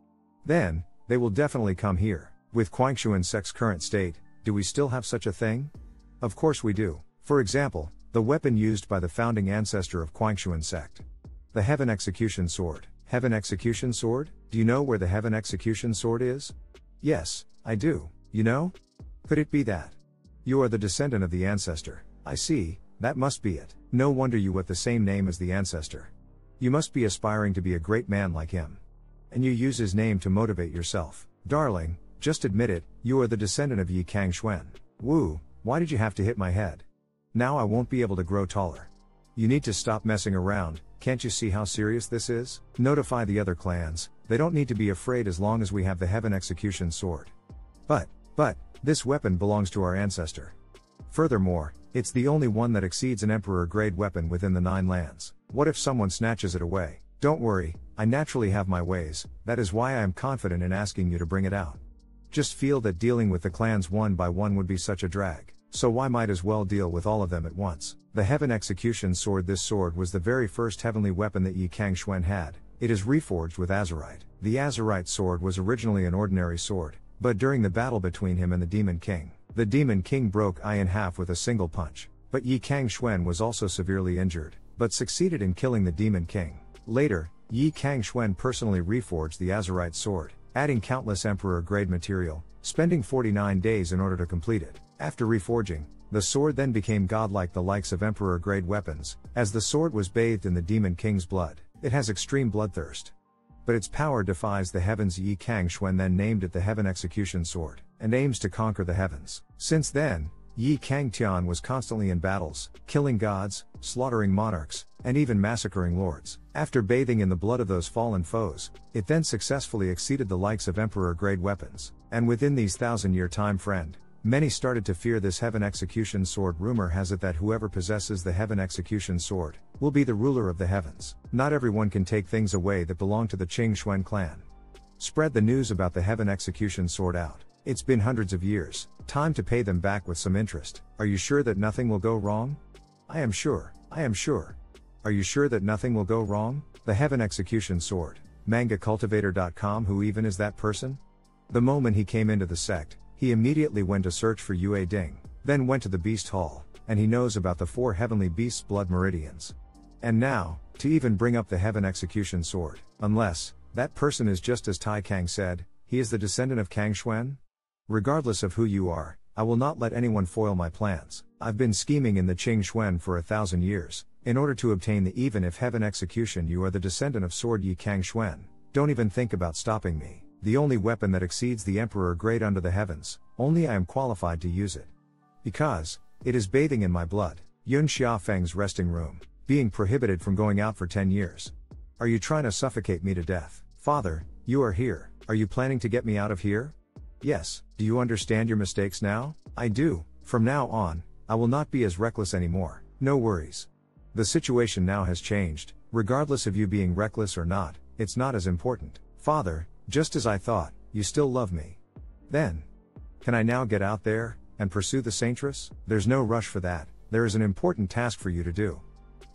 Then, they will definitely come here. With Quanxuan sect's current state, do we still have such a thing? Of course we do. For example, the weapon used by the founding ancestor of Quanxuan sect. The Heaven Execution Sword. Heaven Execution Sword? Do you know where the Heaven Execution Sword is? Yes, I do. You know? Could it be that? You are the descendant of the ancestor. I see, that must be it. No wonder you with the same name as the ancestor. You must be aspiring to be a great man like him. And you use his name to motivate yourself. Darling, just admit it, you are the descendant of Yi Kang Xuan. Woo, why did you have to hit my head? Now I won't be able to grow taller. You need to stop messing around, can't you see how serious this is? Notify the other clans, they don't need to be afraid as long as we have the Heaven Execution Sword. But, this weapon belongs to our ancestor. Furthermore, it's the only one that exceeds an Emperor-grade weapon within the 9 lands. What if someone snatches it away? Don't worry, I naturally have my ways, that is why I am confident in asking you to bring it out. Just feel that dealing with the clans one by one would be such a drag, so why might as well deal with all of them at once. The Heaven Execution Sword. This sword was the very first heavenly weapon that Yi Kang Xuan had. It is reforged with azurite. The azurite sword was originally an ordinary sword, but during the battle between him and the Demon King, the Demon King broke Yi in half with a single punch. But Yi Kang Xuan was also severely injured, but succeeded in killing the Demon King. Later, Yi Kang Xuan personally reforged the azurite sword, adding countless Emperor-grade material, spending 49 days in order to complete it. After reforging, the sword then became godlike, the likes of Emperor-grade weapons, as the sword was bathed in the Demon King's blood. It has extreme bloodthirst. But its power defies the heavens. Yi Kang Xuan then named it the Heaven Execution Sword, and aims to conquer the heavens. Since then, Yi Kang Tian was constantly in battles, killing gods, slaughtering monarchs, and even massacring lords. After bathing in the blood of those fallen foes, it then successfully exceeded the likes of Emperor-grade weapons. And within these 1,000-year time friend, many started to fear this Heaven Execution Sword. Rumor has it that whoever possesses the Heaven Execution Sword will be the ruler of the heavens. Not everyone can take things away that belong to the Qing Xuan clan. Spread the news about the Heaven Execution Sword out. It's been hundreds of years, time to pay them back with some interest. Are you sure that nothing will go wrong? I am sure. Are you sure that nothing will go wrong? The Heaven Execution Sword. MangaCultivator.com. Who even is that person? The moment he came into the sect, he immediately went to search for Yue Ding, then went to the Beast Hall, and he knows about the 4 heavenly beasts' blood meridians. And now, to even bring up the Heaven Execution Sword, unless, that person is just as Tai Kang said, he is the descendant of Kang Xuan? Regardless of who you are, I will not let anyone foil my plans. I've been scheming in the Qing Xuan for 1,000 years, in order to obtain the even if Heaven Execution. You are the descendant of Sword Yi Kang Xuan. Don't even think about stopping me. The only weapon that exceeds the Emperor grade under the heavens, only I am qualified to use it. Because, it is bathing in my blood. Yun Xiafeng's resting room, being prohibited from going out for 10 years. Are you trying to suffocate me to death? Father, you are here. Are you planning to get me out of here? Yes. Do you understand your mistakes now? I do. From now on, I will not be as reckless anymore. No worries. The situation now has changed. Regardless of you being reckless or not, it's not as important. Father, just as I thought, you still love me. Then, can I now get out there and pursue the Saintress? There's no rush for that. There is an important task for you to do.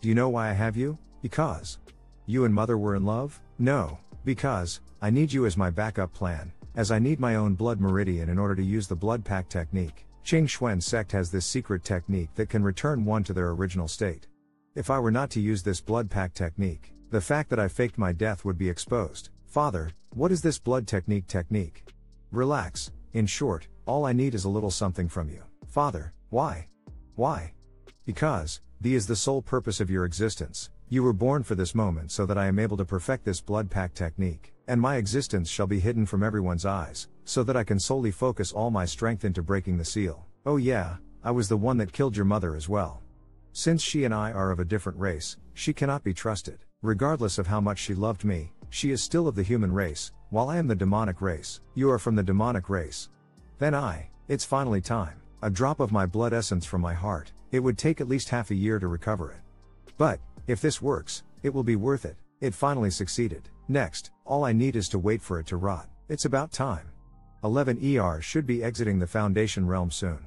Do you know why I have you? Because you and Mother were in love? No, because I need you as my backup plan, as I need my own blood meridian in order to use the blood pact technique. Qing Xuan sect has this secret technique that can return one to their original state. If I were not to use this blood pact technique, the fact that I faked my death would be exposed. Father, what is this blood technique? Relax. In short, all I need is a little something from you. Father, why? Why? Because, thee is the sole purpose of your existence. You were born for this moment so that I am able to perfect this blood pact technique, and my existence shall be hidden from everyone's eyes, so that I can solely focus all my strength into breaking the seal. Oh yeah, I was the one that killed your mother as well. Since she and I are of a different race, she cannot be trusted. Regardless of how much she loved me, she is still of the human race, while I am the demonic race. You are from the demonic race. Then it's finally time. A drop of my blood essence from my heart. It would take at least half a year to recover it. But, if this works, it will be worth it. It finally succeeded. Next, all I need is to wait for it to rot. It's about time. 11 ER should be exiting the Foundation realm soon.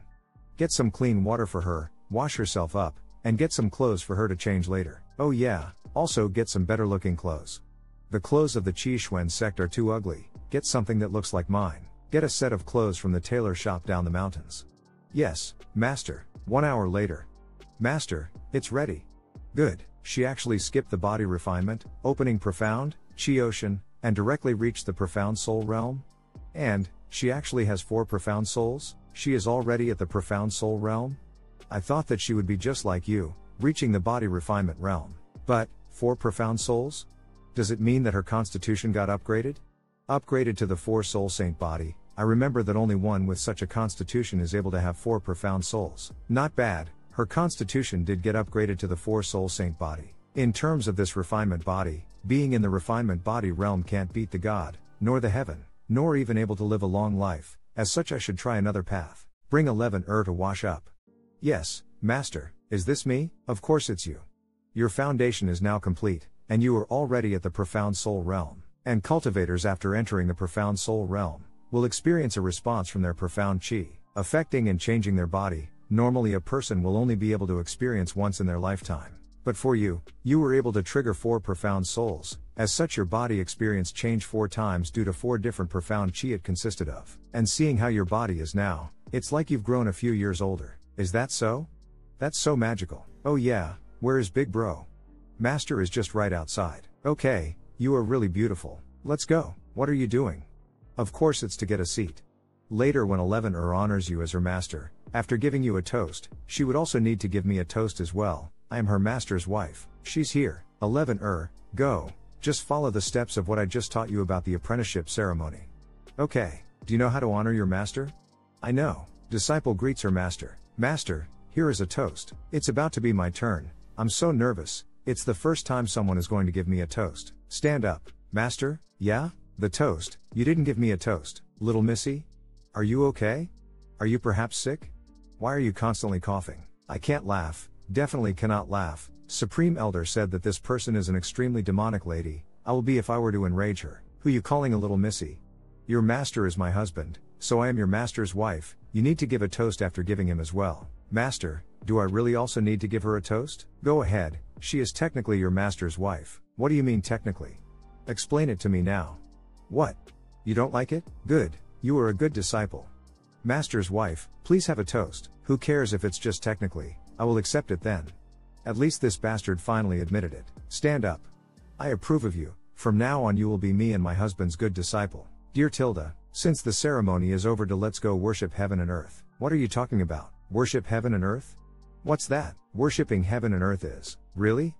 Get some clean water for her, wash herself up, and get some clothes for her to change later. Oh yeah, Also get some better looking clothes. The clothes of the Qixuan sect are too ugly, get something that looks like mine. Get a set of clothes from the tailor shop down the mountains. Yes, master. 1 hour later. Master, it's ready. Good. She actually skipped the body refinement, opening profound, Qi ocean, and directly reached the profound soul realm? And, she actually has 4 profound souls? She is already at the profound soul realm? I thought that she would be just like you, reaching the body refinement realm. But, 4 profound souls? Does it mean that her constitution got upgraded? Upgraded to the 4 soul saint body. I remember that only one with such a constitution is able to have 4 profound souls. Not bad, her constitution did get upgraded to the 4 soul saint body. In terms of this refinement body, being in the refinement body realm can't beat the god, nor the heaven, nor even able to live a long life. As such I should try another path. Bring 11 to wash up. Yes, master, is this me? Of course it's you. Your foundation is now complete, and you are already at the profound soul realm. And cultivators after entering the profound soul realm, will experience a response from their profound chi, affecting and changing their body. Normally a person will only be able to experience once in their lifetime. But for you, you were able to trigger 4 profound souls. As such your body experienced change 4 times due to 4 different profound chi it consisted of. And seeing how your body is now, it's like you've grown a few years older. Is that so? That's so magical. Oh yeah, where is big bro? Master is just right outside. Okay, you are really beautiful. Let's go. What are you doing? Of course it's to get a seat. Later when 11 honors you as her master, after giving you a toast, she would also need to give me a toast as well. I am her master's wife. She's here. 11 go. Just follow the steps of what I just taught you about the apprenticeship ceremony. Okay, do you know how to honor your master? I know. Disciple greets her master. Master, here is a toast. It's about to be my turn. I'm so nervous. It's the first time someone is going to give me a toast. Stand up. Master, yeah? The toast. You didn't give me a toast. Little missy? Are you okay? Are you perhaps sick? Why are you constantly coughing? I can't laugh. Definitely cannot laugh. Supreme Elder said that this person is an extremely demonic lady. I will be if I were to enrage her. Who you calling a little missy? Your master is my husband, so I am your master's wife. You need to give a toast after giving him as well. Master, do I really also need to give her a toast? Go ahead, she is technically your master's wife. What do you mean technically? Explain it to me now. What? You don't like it? Good, you are a good disciple. Master's wife, please have a toast. Who cares if it's just technically? I will accept it then. At least this bastard finally admitted it. Stand up. I approve of you. From now on you will be me and my husband's good disciple. Dear Tilda, since the ceremony is over, let's go worship heaven and earth. What are you talking about? Worship heaven and earth? What's that? Worshipping heaven and earth is, really?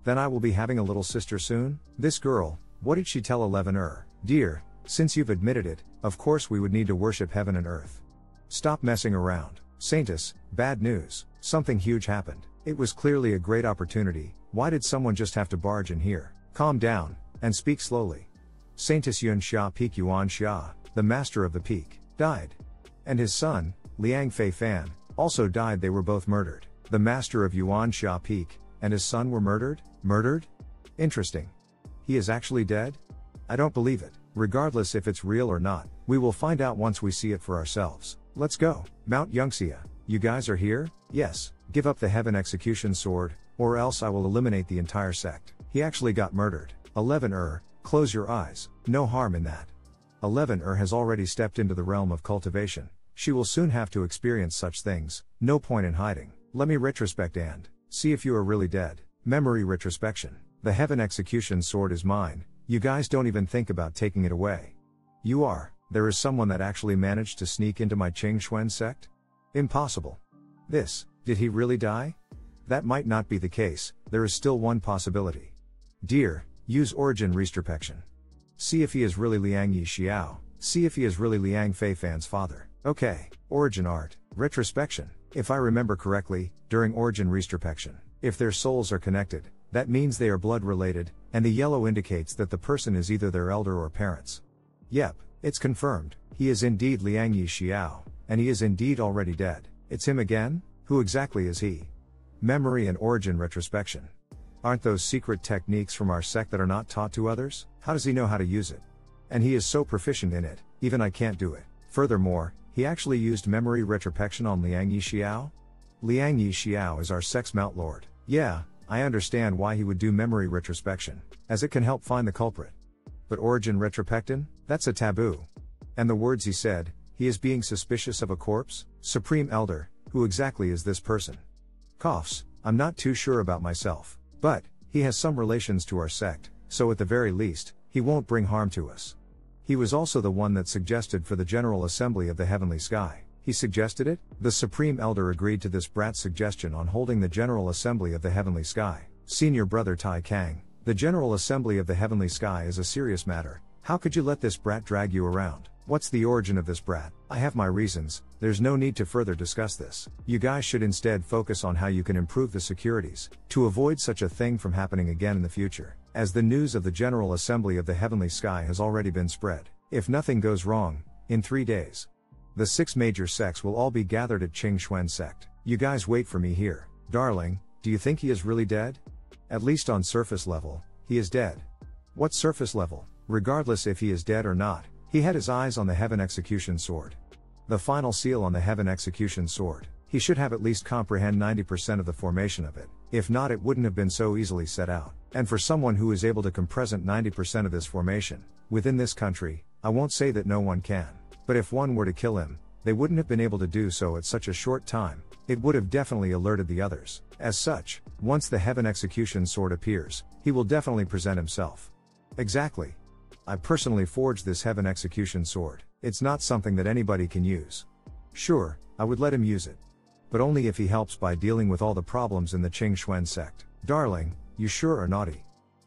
Then I will be having a little sister soon? This girl, what did she tell 11 Dear, since you've admitted it, of course we would need to worship heaven and earth. Stop messing around. Saintess, bad news. Something huge happened. It was clearly a great opportunity. Why did someone just have to barge in here? Calm down, and speak slowly. Saintess Yun Xia Peak Yuan Xia, the master of the peak, died. And his son, Liang Fei Fan, also died. They were both murdered. The master of Yuan Xia Peak, and his son were murdered? Murdered? Interesting. He is actually dead? I don't believe it. Regardless if it's real or not, we will find out once we see it for ourselves. Let's go. Mount Yungxia, you guys are here? Yes. Give up the heaven execution sword, or else I will eliminate the entire sect. He actually got murdered. 11 close your eyes. No harm in that. 11 has already stepped into the realm of cultivation. She will soon have to experience such things. No point in hiding. Let me retrospect and see if you are really dead. Memory retrospection. The heaven execution sword is mine. You guys don't even think about taking it away. You are. There is someone that actually managed to sneak into my Qingxuan sect? Impossible. Did he really die? That might not be the case. There is still one possibility. Dear, use origin retrospection. See if he is really Liang Yi Xiao. See if he is really Liang Fei Fan's father. Okay, origin art, retrospection. If I remember correctly, during origin retrospection, if their souls are connected, that means they are blood related, and the yellow indicates that the person is either their elder or parents. Yep, it's confirmed. He is indeed Liang Yi Xiao, and he is indeed already dead. It's him again? Who exactly is he? Memory and origin retrospection. Aren't those secret techniques from our sect that are not taught to others? How does he know how to use it? And he is so proficient in it, even I can't do it. Furthermore, he actually used memory retrospection on Liang Yi Xiao? Liang Yi Xiao is our sect's Mount Lord. Yeah, I understand why he would do memory retrospection, as it can help find the culprit. But origin retrospectin? That's a taboo. And the words he said, he is being suspicious of a corpse? Supreme Elder, who exactly is this person? Coughs, I'm not too sure about myself. But, he has some relations to our sect, so at the very least, he won't bring harm to us. He was also the one that suggested for the General Assembly of the Heavenly Sky. He suggested it? The Supreme Elder agreed to this brat's suggestion on holding the General Assembly of the Heavenly Sky. Senior Brother Tai Kang, the General Assembly of the Heavenly Sky is a serious matter. How could you let this brat drag you around? What's the origin of this brat? I have my reasons, there's no need to further discuss this. You guys should instead focus on how you can improve the securities, to avoid such a thing from happening again in the future, as the news of the General Assembly of the Heavenly Sky has already been spread. If nothing goes wrong, in 3 days, the 6 major sects will all be gathered at Qingxuan sect. You guys wait for me here. Darling, do you think he is really dead? At least on surface level, he is dead. What surface level? Regardless if he is dead or not, he had his eyes on the Heaven Execution Sword. The final seal on the Heaven Execution Sword. He should have at least comprehend 90% of the formation of it. If not, it wouldn't have been so easily set out. And for someone who is able to present 90% of this formation, within this country, I won't say that no one can. But if one were to kill him, they wouldn't have been able to do so at such a short time. It would have definitely alerted the others. As such, once the Heaven Execution Sword appears, he will definitely present himself. Exactly. I personally forged this Heaven Execution Sword. It's not something that anybody can use. Sure, I would let him use it. But only if he helps by dealing with all the problems in the Qingxuan sect. Darling, you sure are naughty.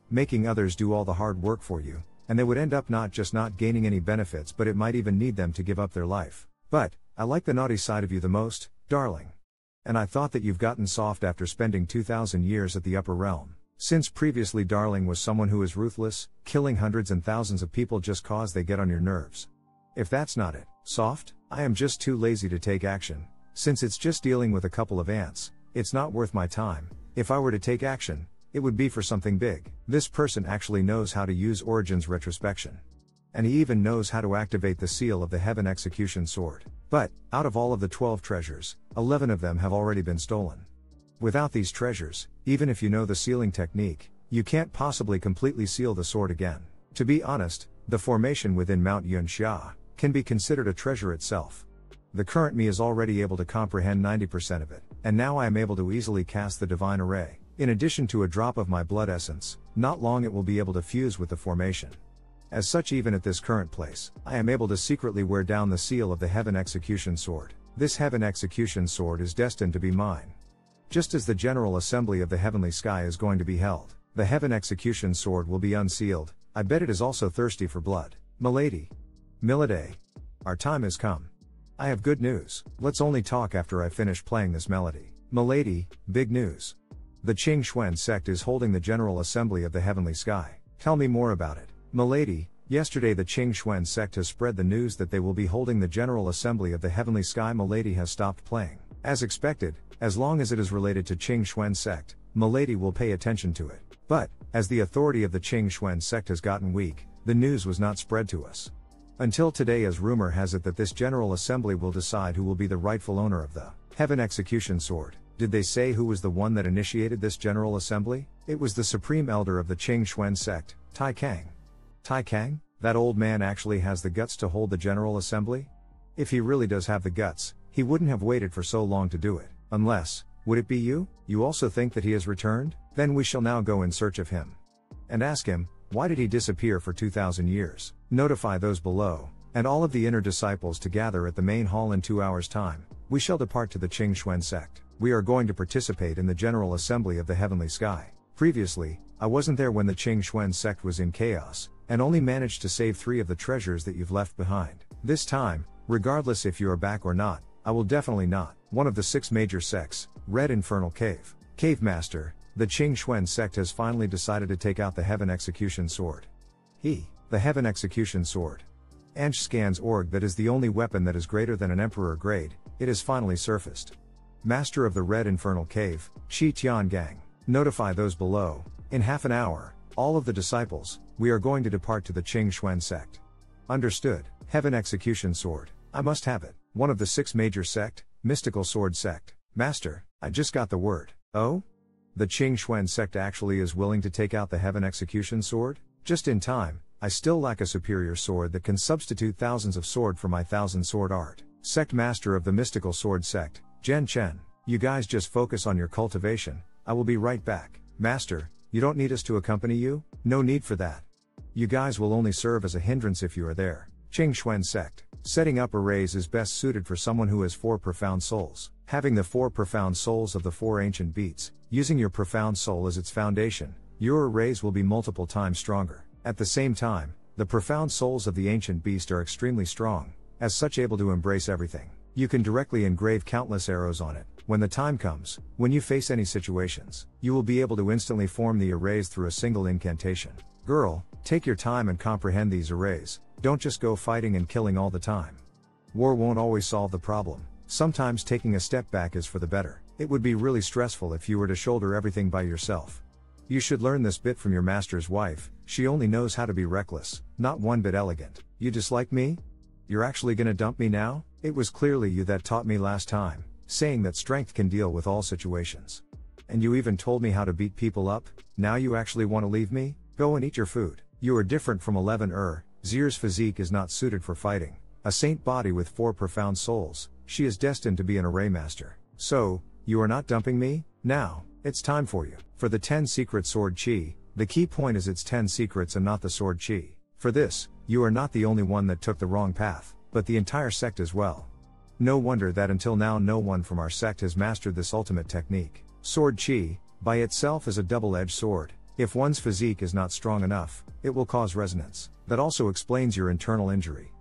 Making others do all the hard work for you, and they would end up not just not gaining any benefits, but it might even need them to give up their life. But, I like the naughty side of you the most, darling. And I thought that you've gotten soft after spending 2,000 years at the upper realm. Since previously Darling was someone who is ruthless, killing hundreds and thousands of people just cause they get on your nerves. If that's not it, soft, I am just too lazy to take action. Since it's just dealing with a couple of ants, it's not worth my time. If I were to take action, it would be for something big. This person actually knows how to use Origins Retrospection. And he even knows how to activate the seal of the Heaven Execution Sword. But, out of all of the 12 treasures, 11 of them have already been stolen. Without these treasures, even if you know the sealing technique, you can't possibly completely seal the sword again. To be honest, the formation within Mount Yunxia can be considered a treasure itself. The current me is already able to comprehend 90% of it, and now I am able to easily cast the Divine Array. In addition to a drop of my blood essence, not long it will be able to fuse with the formation. As such, even at this current place, I am able to secretly wear down the seal of the Heaven Execution Sword. This Heaven Execution Sword is destined to be mine. Just as the General Assembly of the Heavenly Sky is going to be held, the Heaven Execution Sword will be unsealed. I bet it is also thirsty for blood. Milady. Milady. Our time has come. I have good news. Let's only talk after I finish playing this melody. Milady, big news. The Qingxuan sect is holding the General Assembly of the Heavenly Sky. Tell me more about it. Milady, yesterday the Qingxuan sect has spread the news that they will be holding the General Assembly of the Heavenly Sky. Milady has stopped playing. As expected, as long as it is related to Qingxuan sect, Milady will pay attention to it. But, as the authority of the Qingxuan sect has gotten weak, the news was not spread to us. Until today, as rumor has it that this General Assembly will decide who will be the rightful owner of the Heaven Execution Sword. Did they say who was the one that initiated this General Assembly? It was the Supreme Elder of the Qingxuan sect, Tai Kang. Tai Kang? That old man actually has the guts to hold the General Assembly? If he really does have the guts, he wouldn't have waited for so long to do it. Unless, would it be you? You also think that he has returned? Then we shall now go in search of him. And ask him, why did he disappear for 2,000 years? Notify those below, and all of the inner disciples to gather at the main hall in 2 hours' time. We shall depart to the Qingxuan sect. We are going to participate in the General Assembly of the Heavenly Sky. Previously, I wasn't there when the Qingxuan sect was in chaos, and only managed to save 3 of the treasures that you've left behind. This time, regardless if you are back or not, I will definitely not. One of the 6 major sects, Red Infernal Cave. Cave Master, the Qingxuan sect has finally decided to take out the Heaven Execution Sword. The Heaven Execution Sword. Anj scans org, that is the only weapon that is greater than an Emperor grade. It has finally surfaced. Master of the Red Infernal Cave, Shi Tiangang. Notify those below. In half an hour, all of the disciples, we are going to depart to the Qingxuan sect. Understood. Heaven Execution Sword. I must have it. One of the 6 major sect, Mystical Sword sect. Master, I just got the word. Oh? the Qing Xuan sect actually is willing to take out the Heaven Execution Sword? Just in time, I still lack a superior sword that can substitute thousands of sword for my 1,000 sword art. Sect Master of the Mystical Sword Sect, Jen Chen. You guys just focus on your cultivation, I will be right back. Master, you don't need us to accompany you? No need for that. You guys will only serve as a hindrance if you are there. Qing Xuan Sect. Setting up arrays is best suited for someone who has 4 profound souls. Having the 4 profound souls of the 4 ancient beats, using your profound soul as its foundation, your arrays will be multiple times stronger. At the same time, the profound souls of the ancient beast are extremely strong, as such able to embrace everything. You can directly engrave countless arrows on it. When the time comes, when you face any situations, you will be able to instantly form the arrays through a single incantation. Girl, take your time and comprehend these arrays, don't just go fighting and killing all the time. War won't always solve the problem, sometimes taking a step back is for the better. It would be really stressful if you were to shoulder everything by yourself. You should learn this bit from your master's wife, she only knows how to be reckless, not one bit elegant. You dislike me? You're actually gonna dump me now? It was clearly you that taught me last time, saying that strength can deal with all situations. And you even told me how to beat people up, now you actually want to leave me? Go and eat your food. You are different from 11 Zier's physique is not suited for fighting. A saint body with 4 profound souls, she is destined to be an array master. So, you are not dumping me? Now, it's time for you. For the 10 secret sword chi, the key point is its 10 secrets and not the sword chi. For this, you are not the only one that took the wrong path, but the entire sect as well. No wonder that until now no one from our sect has mastered this ultimate technique. Sword chi, by itself is a double-edged sword. If one's physique is not strong enough, it will cause resonance. That also explains your internal injury.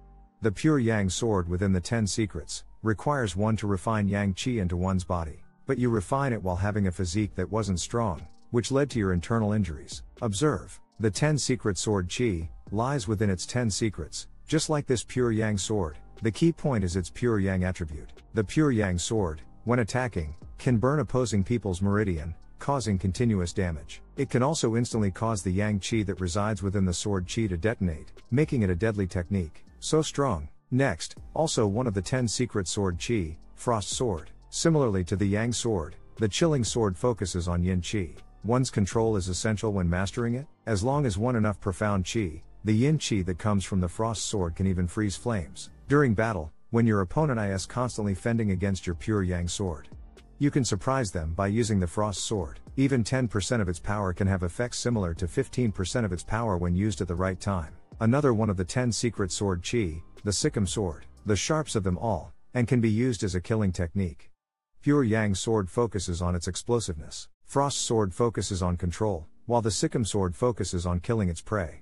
The pure yang sword within the 10 secrets, requires one to refine yang chi into one's body. But you refine it while having a physique that wasn't strong, which led to your internal injuries. Observe, the 10 secret sword chi, lies within its 10 secrets, just like this pure yang sword. The key point is its pure yang attribute. The pure yang sword, when attacking, can burn opposing people's meridian, causing continuous damage. It can also instantly cause the yang chi that resides within the sword chi to detonate, making it a deadly technique. So strong. Next, also one of the 10 secret sword chi, frost sword. Similarly to the yang sword, the chilling sword focuses on yin chi. One's control is essential when mastering it. As long as one enough profound chi, the yin chi that comes from the frost sword can even freeze flames. During battle, when your opponent is constantly fending against your pure yang sword, you can surprise them by using the frost sword. Even 10% of its power can have effects similar to 15% of its power when used at the right time. Another one of the 10 secret sword chi, the sikkim sword, the sharps of them all, and can be used as a killing technique. Pure yang sword focuses on its explosiveness. Frost sword focuses on control, while the sikkim sword focuses on killing its prey,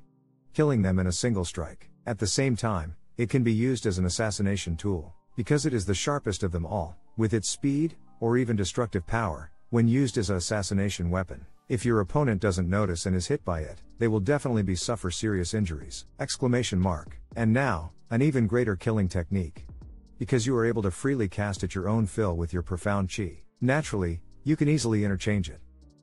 killing them in a single strike. At the same time, it can be used as an assassination tool, because it is the sharpest of them all, with its speed, or even destructive power, when used as an assassination weapon. If your opponent doesn't notice and is hit by it, they will definitely suffer serious injuries. ! And now, an even greater killing technique. Because you are able to freely cast at your own fill with your profound chi. Naturally, you can easily interchange it.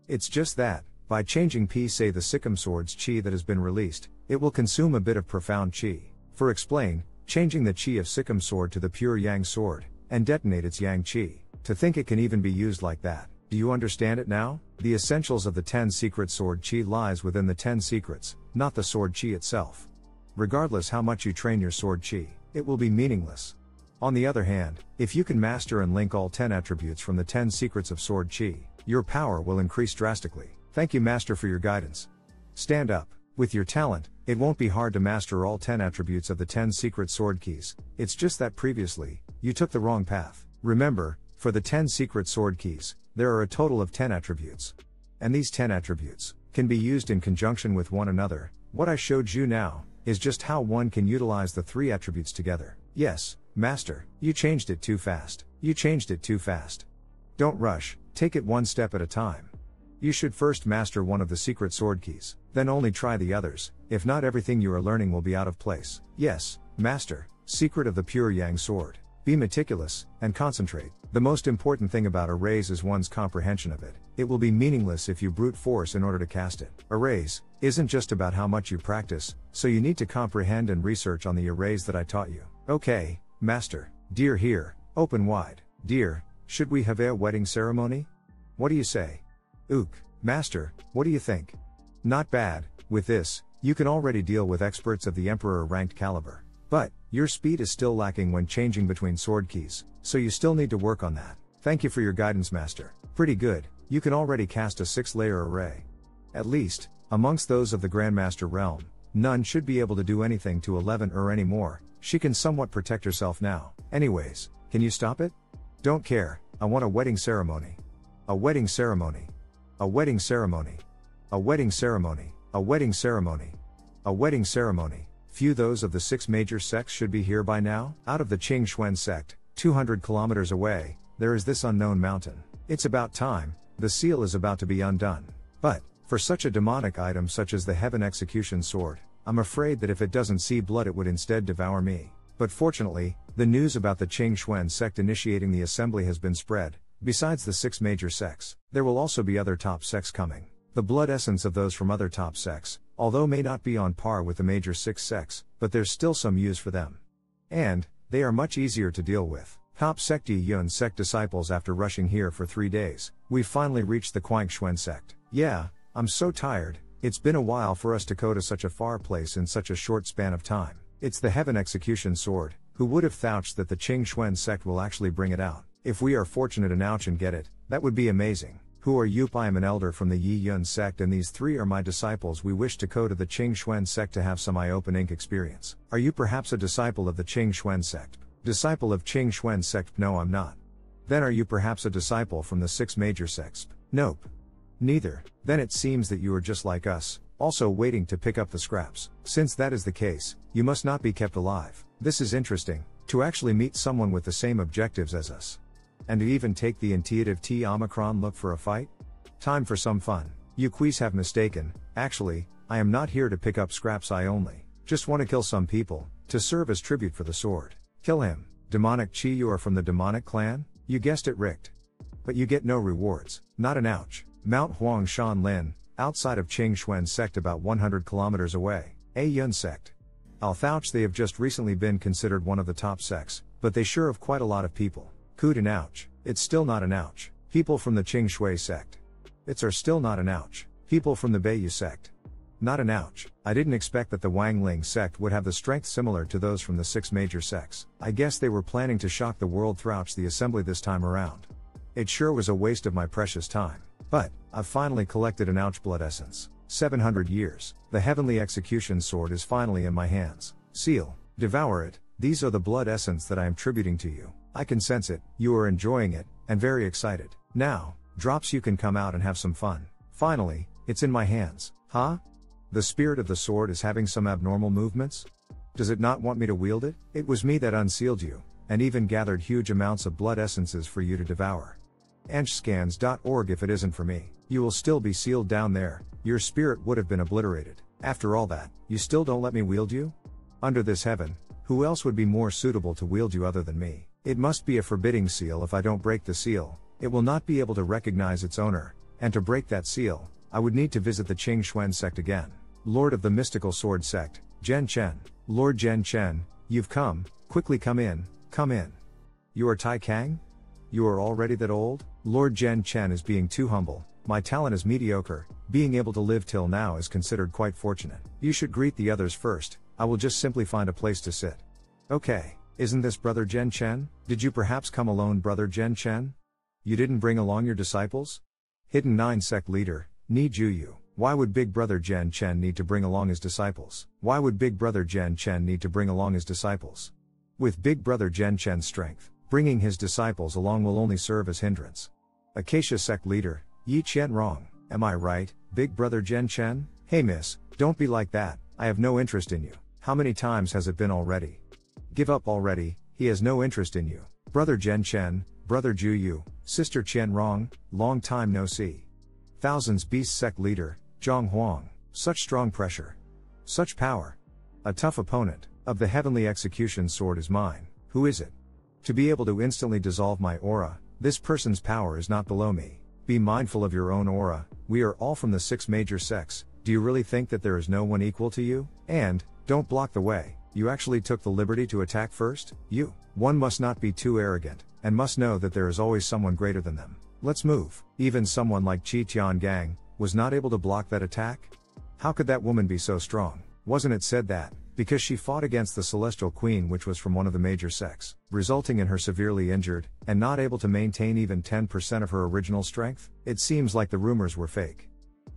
It's just that, by changing say the sikkim sword's chi that has been released, it will consume a bit of profound chi. For explain, changing the chi of sikkim sword to the pure yang sword, and detonate its yang chi. To think it can even be used like that. Do you understand it now? The essentials of the 10 secret sword chi lies within the 10 secrets, not the sword chi itself. Regardless how much you train your sword chi, it will be meaningless. On the other hand, if you can master and link all 10 attributes from the 10 secrets of sword chi, your power will increase drastically. Thank you, Master, for your guidance. Stand up. With your talent, it won't be hard to master all 10 attributes of the 10 secret sword keys. It's just that previously, you took the wrong path. Remember, for the 10 secret sword keys, there are a total of 10 attributes. And these 10 attributes can be used in conjunction with one another. What I showed you now is just how one can utilize the 3 attributes together. Yes, Master, you changed it too fast. You changed it too fast. Don't rush, take it one step at a time. You should first master one of the secret sword keys, then only try the others. If not, everything you are learning will be out of place. Yes, Master, secret of the pure yang sword. Be meticulous, and concentrate. The most important thing about arrays is one's comprehension of it. It will be meaningless if you brute force in order to cast it. Arrays isn't just about how much you practice, so you need to comprehend and research on the arrays that I taught you. Okay, Master. Dear here, open wide. Dear, should we have a wedding ceremony? What do you say? Ook, Master, what do you think? Not bad. With this, you can already deal with experts of the Emperor ranked caliber. But, your speed is still lacking when changing between sword keys, so you still need to work on that. Thank you for your guidance, Master. Pretty good, you can already cast a 6-layer array. At least, amongst those of the Grandmaster realm, none should be able to do anything to 11 or any more. She can somewhat protect herself now. Anyways, can you stop it? Don't care, I want a wedding ceremony. A wedding ceremony. A wedding ceremony. A wedding ceremony. A wedding ceremony. A wedding ceremony. Few those of the 6 major sects should be here by now. Out of the Qing Xuan sect, 200 kilometers away, there is this unknown mountain. It's about time, the seal is about to be undone. But, for such a demonic item such as the Heaven Execution Sword, I'm afraid that if it doesn't see blood it would instead devour me. But fortunately, the news about the Qing Xuan sect initiating the assembly has been spread. Besides the 6 major sects, there will also be other top sects coming. The blood essence of those from other top sects, although may not be on par with the major 6 sects, but there's still some use for them. And, they are much easier to deal with. Top sect Yi Yun sect disciples. After rushing here for 3 days, we've finally reached the Quang Xuan sect. Yeah, I'm so tired, it's been a while for us to go to such a far place in such a short span of time. It's the Heaven Execution Sword, who would have thought that the Qing Xuan sect will actually bring it out. If we are fortunate enough and get it, that would be amazing. Who are you? I am an elder from the Yi Yun sect and these 3 are my disciples. We wish to go to the Qing Xuan sect to have some eye-open ink experience. Are you perhaps a disciple of the Qing Xuan sect? Disciple of Qing Xuan sect? No, I'm not. Then are you perhaps a disciple from the 6 major sects? Nope. Neither. Then it seems that you are just like us, also waiting to pick up the scraps. Since that is the case, you must not be kept alive. This is interesting, to actually meet someone with the same objectives as us. And to even take the intuitive T Omicron look for a fight? Time for some fun. You quees have mistaken, actually, I am not here to pick up scraps. I only just want to kill some people, to serve as tribute for the sword. Kill him. Demonic Chi, you are from the demonic clan? You guessed it, Richt. But you get no rewards, not an ouch. Mount Huang Shan Lin, outside of Qing Xuan sect about 100 kilometers away. A Yun sect. I'll vouch they have just recently been considered one of the top sects, but they sure have quite a lot of people. Coot an ouch. It's still not an ouch. People from the Qing Shui sect. It's are still not an ouch. People from the Beiyu sect. Not an ouch. I didn't expect that the Wangling sect would have the strength similar to those from the 6 major sects. I guess they were planning to shock the world throughout the assembly this time around. It sure was a waste of my precious time. But, I've finally collected an ouch blood essence. 700 years. The Heavenly Execution Sword is finally in my hands. Seal. Devour it. These are the blood essence that I am tributing to you. I can sense it, you are enjoying it, and very excited. Now, drops, you can come out and have some fun. Finally, it's in my hands. Huh? The spirit of the sword is having some abnormal movements? Does it not want me to wield it? It was me that unsealed you, and even gathered huge amounts of blood essences for you to devour. Anchscans.org. If it isn't for me, you will still be sealed down there, your spirit would have been obliterated. After all that, you still don't let me wield you? Under this heaven, who else would be more suitable to wield you other than me? It must be a forbidding seal. If I don't break the seal, it will not be able to recognize its owner, and to break that seal, I would need to visit the Qing Xuan sect again. Lord of the Mystical Sword sect, Zhen Chen. Lord Zhen Chen, you've come, quickly come in, come in. You are Tai Kang? You are already that old? Lord Zhen Chen is being too humble, my talent is mediocre, being able to live till now is considered quite fortunate. You should greet the others first, I will just simply find a place to sit. Okay, isn't this Brother Zhen Chen? Did you perhaps come alone, Brother Zhen Chen? You didn't bring along your disciples? Hidden 9 sect leader, Ni Juyu. Why would Big Brother Zhen Chen need to bring along his disciples? Why would Big Brother Zhen Chen need to bring along his disciples? With Big Brother Zhen Chen's strength, bringing his disciples along will only serve as hindrance. Acacia sect leader, Yi Chen Rong. Am I right, Big Brother Zhen Chen? Hey miss, don't be like that, I have no interest in you. How many times has it been already? Give up already, he has no interest in you. Brother Zhen Chen, Brother Ju Yu, Sister Chen Rong, long time no see. Thousands Beast sect leader, Zhang Huang. Such strong pressure. Such power. A tough opponent. Of the Heavenly Execution Sword is mine. Who is it? To be able to instantly dissolve my aura, this person's power is not below me. Be mindful of your own aura, we are all from the 6 major sects, do you really think that there is no one equal to you? And, don't block the way, you actually took the liberty to attack first? One must not be too arrogant, and must know that there is always someone greater than them. Let's move. Even someone like Chi Tiangang was not able to block that attack? How could that woman be so strong? Wasn't it said that, because she fought against the Celestial Queen, which was from one of the major sects, resulting in her severely injured, and not able to maintain even 10% of her original strength? It seems like the rumors were fake.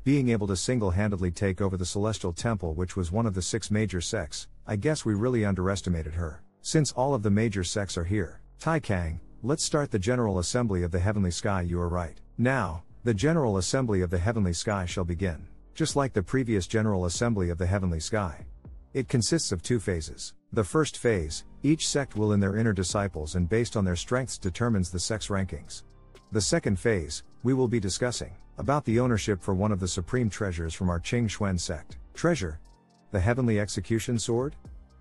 Being able to single-handedly take over the Celestial Temple, which was one of the 6 major sects, I guess we really underestimated her. Since all of the major sects are here, Tai Kang, let's start the General Assembly of the Heavenly Sky. You are right. Now, the General Assembly of the Heavenly Sky shall begin. Just like the previous General Assembly of the Heavenly Sky. It consists of 2 phases. The first phase, each sect will in their inner disciples and based on their strengths determines the sect's rankings. The second phase, we will be discussing about the ownership for one of the supreme treasures from our Qing Xuan sect. Treasure? The Heavenly Execution Sword?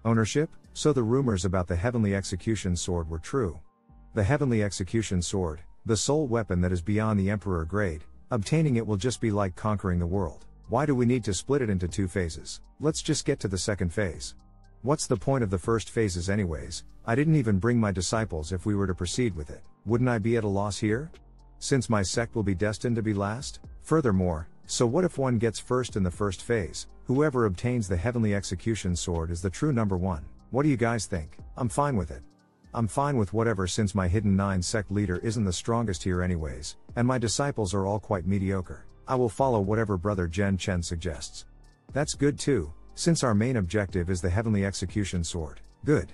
Ownership? So the rumors about the Heavenly Execution Sword were true. The Heavenly Execution Sword, the sole weapon that is beyond the Emperor grade, obtaining it will just be like conquering the world. Why do we need to split it into 2 phases? Let's just get to the second phase. What's the point of the first phases anyways? I didn't even bring my disciples if we were to proceed with it. Wouldn't I be at a loss here? Since my sect will be destined to be last? Furthermore, so what if one gets first in the first phase? Whoever obtains the Heavenly Execution Sword is the true number 1. What do you guys think? I'm fine with it. I'm fine with whatever since my hidden 9 sect leader isn't the strongest here anyways, and my disciples are all quite mediocre. I will follow whatever Brother Jen Chen suggests. That's good too, since our main objective is the Heavenly Execution Sword. Good.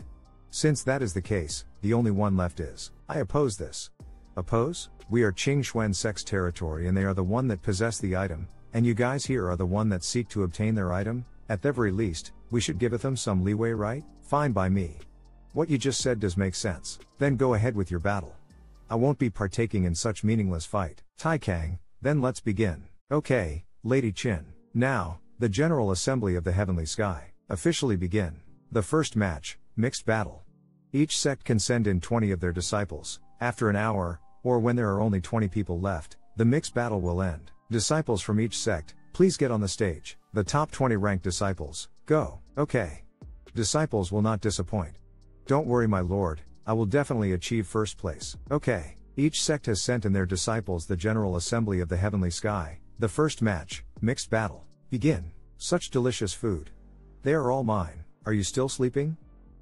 Since that is the case, the only one left is, I oppose this. Oppose? We are Qing Xuan sect's territory and they are the one that possess the item, and you guys here are the one that seek to obtain their item? At the very least, we should give them some leeway, right? Fine by me. What you just said does make sense. Then go ahead with your battle. I won't be partaking in such meaningless fight. Tai Kang, then let's begin. Okay, Lady Qin. Now, the General Assembly of the Heavenly Sky. Officially begin. The first match, mixed battle. Each sect can send in 20 of their disciples. After an hour, or when there are only 20 people left, the mixed battle will end. Disciples from each sect, please get on the stage. The top 20 ranked disciples, go. Okay. Disciples will not disappoint. Don't worry my lord, I will definitely achieve first place. Okay. Each sect has sent in their disciples the General Assembly of the Heavenly Sky. The first match, mixed battle. Begin. Such delicious food. They are all mine. Are you still sleeping?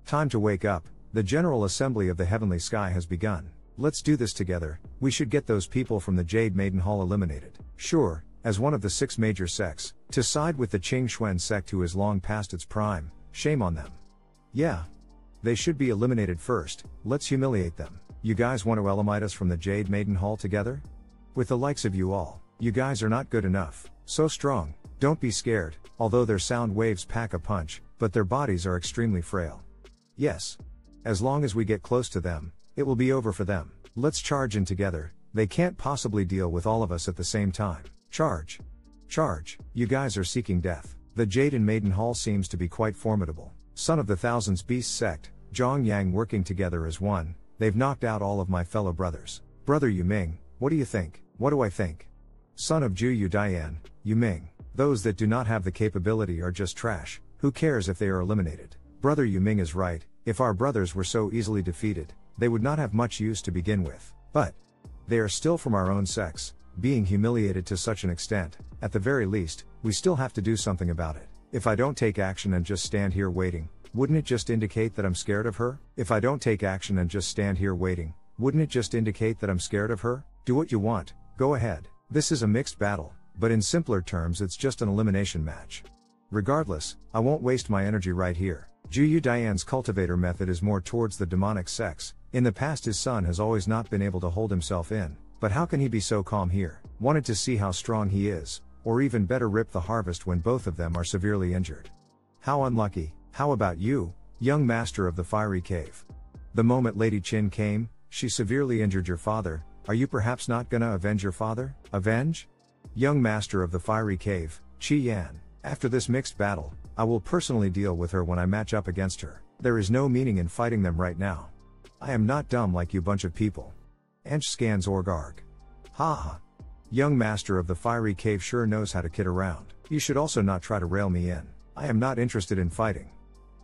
Time to wake up. The General Assembly of the Heavenly Sky has begun. Let's do this together. We should get those people from the Jade Maiden Hall eliminated. Sure, as one of the 6 major sects, to side with the Qing Xuan sect who is long past its prime, shame on them. Yeah. They should be eliminated first. Let's humiliate them. You guys want to eliminate us from the Jade Maiden Hall together? With the likes of you all, you guys are not good enough. So strong. Don't be scared, although their sound waves pack a punch, but their bodies are extremely frail. Yes. As long as we get close to them, it will be over for them. Let's charge in together. They can't possibly deal with all of us at the same time. Charge. Charge. You guys are seeking death. The Jade and Maiden Hall seems to be quite formidable. Son of the Thousands Beast sect, Zhang Yang working together as one, they've knocked out all of my fellow brothers. Brother Yu Ming, what do you think? What do I think? Son of Ju Yu Dian, Yu Ming, those that do not have the capability are just trash, who cares if they are eliminated? Brother Yu Ming is right, if our brothers were so easily defeated, they would not have much use to begin with. But they are still from our own sex, being humiliated to such an extent, at the very least, we still have to do something about it. If I don't take action and just stand here waiting, wouldn't it just indicate that I'm scared of her? If I don't take action and just stand here waiting, wouldn't it just indicate that I'm scared of her? Do what you want, go ahead. This is a mixed battle, but in simpler terms it's just an elimination match. Regardless, I won't waste my energy right here. Ju Yu Dian's cultivator method is more towards the demonic sex. In the past his son has always not been able to hold himself in, but how can he be so calm here? Wanted to see how strong he is, or even better rip the harvest when both of them are severely injured. How unlucky. How about you, young master of the fiery cave? The moment Lady Qin came, she severely injured your father. Are you perhaps not gonna avenge your father? Avenge? Young master of the fiery cave, Qi Yan. After this mixed battle, I will personally deal with her when I match up against her. There is no meaning in fighting them right now. I am not dumb like you bunch of people. Ench scans Orgarg. Ha ha. Young master of the fiery cave sure knows how to kid around. You should also not try to rail me in. I am not interested in fighting.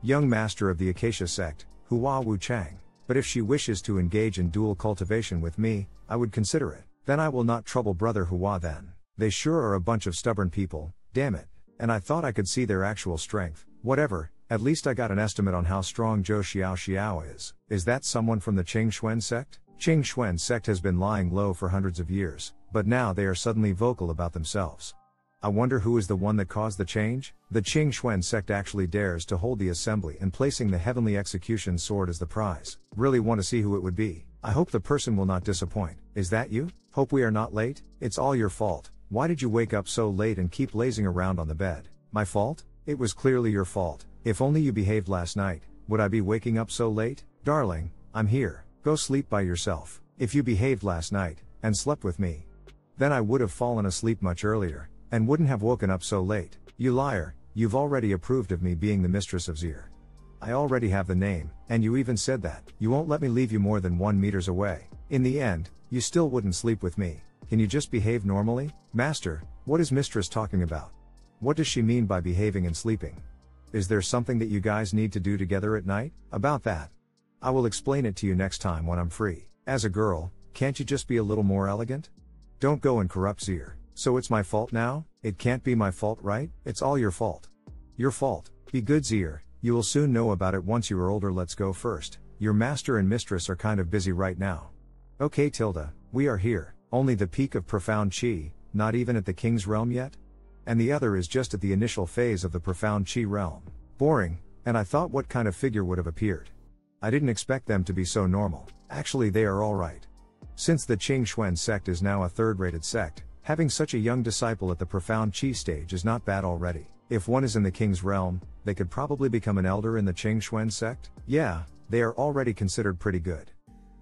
Young master of the Acacia sect, Hua Wu Chang. But if she wishes to engage in dual cultivation with me, I would consider it. Then I will not trouble brother Hua then. They sure are a bunch of stubborn people, damn it. And I thought I could see their actual strength. Whatever, at least I got an estimate on how strong Zhou Xiao is. Is that someone from the Qing Xuan sect? Qing Xuan sect has been lying low for hundreds of years, but now they are suddenly vocal about themselves. I wonder who is the one that caused the change? The Qing Xuan sect actually dares to hold the assembly and placing the heavenly execution sword as the prize. Really want to see who it would be. I hope the person will not disappoint. Is that you? Hope we are not late? It's all your fault. Why did you wake up so late and keep lazing around on the bed? My fault? It was clearly your fault. If only you behaved last night, would I be waking up so late? Darling, I'm here. Go sleep by yourself. If you behaved last night, and slept with me, then I would have fallen asleep much earlier, and wouldn't have woken up so late. You liar, you've already approved of me being the mistress of Zir. I already have the name, and you even said that. You won't let me leave you more than 1 meter away. In the end, you still wouldn't sleep with me. Can you just behave normally? Master, what is mistress talking about? What does she mean by behaving and sleeping? Is there something that you guys need to do together at night? About that, I will explain it to you next time when I'm free. As a girl, can't you just be a little more elegant? Don't go and corrupt Zir. So it's my fault now? It can't be my fault, right? It's all your fault. Your fault. Be good, Zir. You will soon know about it once you are older. Let's go first. Your master and mistress are kind of busy right now. Okay, Tilda, we are here. Only the peak of profound chi, not even at the king's realm yet? And the other is just at the initial phase of the profound chi realm. Boring, and I thought what kind of figure would have appeared. I didn't expect them to be so normal. Actually they are alright. Since the Qing Xuan sect is now a third-rated sect, having such a young disciple at the profound chi stage is not bad already. If one is in the king's realm, they could probably become an elder in the Qing Xuan sect? Yeah, they are already considered pretty good.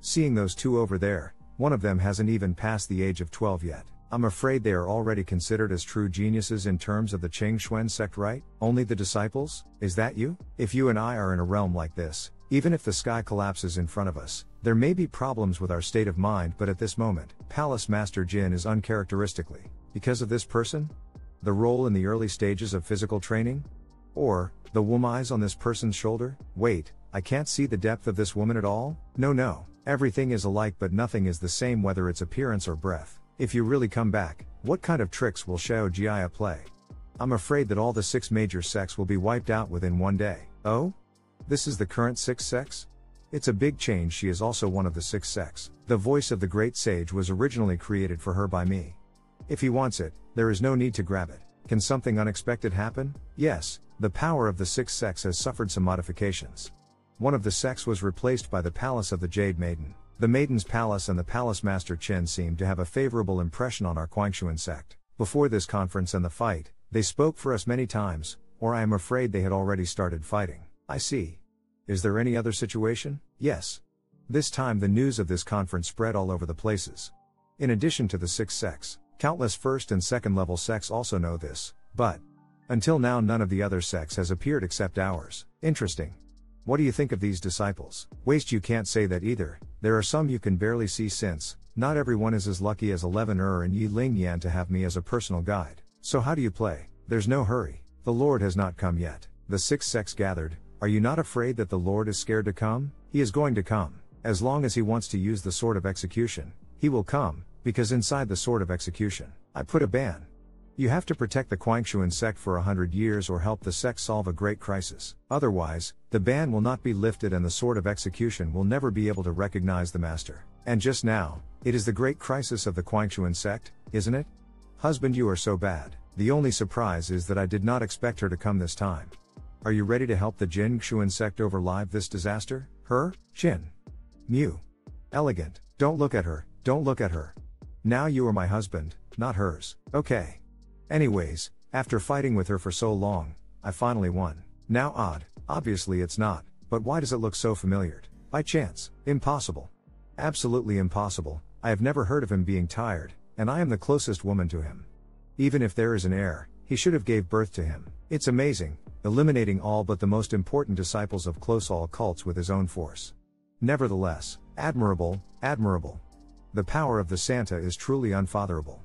Seeing those two over there, one of them hasn't even passed the age of 12 yet. I'm afraid they are already considered as true geniuses in terms of the Qing Xuan sect, right? Only the disciples? Is that you? If you and I are in a realm like this, even if the sky collapses in front of us, there may be problems with our state of mind, but at this moment, Palace Master Jin is uncharacteristically. Because of this person? The role in the early stages of physical training? Or, the eyes on this person's shoulder? Wait, I can't see the depth of this woman at all? No. Everything is alike but nothing is the same whether it's appearance or breath. If you really come back, what kind of tricks will Xiao Jia play? I'm afraid that all the 6 major sects will be wiped out within 1 day. Oh? This is the current 6th sex? It's a big change. She is also one of the 6 sects. The voice of the great sage was originally created for her by me. If he wants it, there is no need to grab it. Can something unexpected happen? Yes, the power of the 6th sex has suffered some modifications. One of the sects was replaced by the Palace of the Jade Maiden. The Maiden's Palace and the Palace Master Chen seemed to have a favorable impression on our Guangxuan sect. Before this conference and the fight, they spoke for us many times, or I am afraid they had already started fighting. I see. Is there any other situation? Yes. This time the news of this conference spread all over the places. In addition to the 6 sects, countless first and second level sects also know this, but until now none of the other sects has appeared except ours. Interesting. What do you think of these disciples? Waste, you can't say that either. There are some you can barely see since not everyone is as lucky as 11 and Yi Ling Yan to have me as a personal guide. So how do you play? There's no hurry. The Lord has not come yet. The 6 sects gathered. Are you not afraid that the Lord is scared to come? He is going to come. As long as he wants to use the sword of execution, he will come, because inside the sword of execution, I put a ban. You have to protect the Guangxuan sect for 100 years or help the sect solve a great crisis. Otherwise, the ban will not be lifted and the sword of execution will never be able to recognize the master. And just now, it is the great crisis of the Guangxuan sect, isn't it? Husband, you are so bad. The only surprise is that I did not expect her to come this time. Are you ready to help the Jin Xuan sect overlive this disaster? Her? Chin. Mew. Elegant. Don't look at her, don't look at her. Now you are my husband, not hers. Okay. Anyways, after fighting with her for so long, I finally won. Now odd, obviously it's not, but why does it look so familiar? By chance. Impossible. Absolutely impossible. I have never heard of him being tired, and I am the closest woman to him. Even if there is an heir, he should have gave birth to him. It's amazing, eliminating all but the most important disciples of close all cults with his own force. Nevertheless, admirable, admirable. The power of the Santa is truly unfatherable.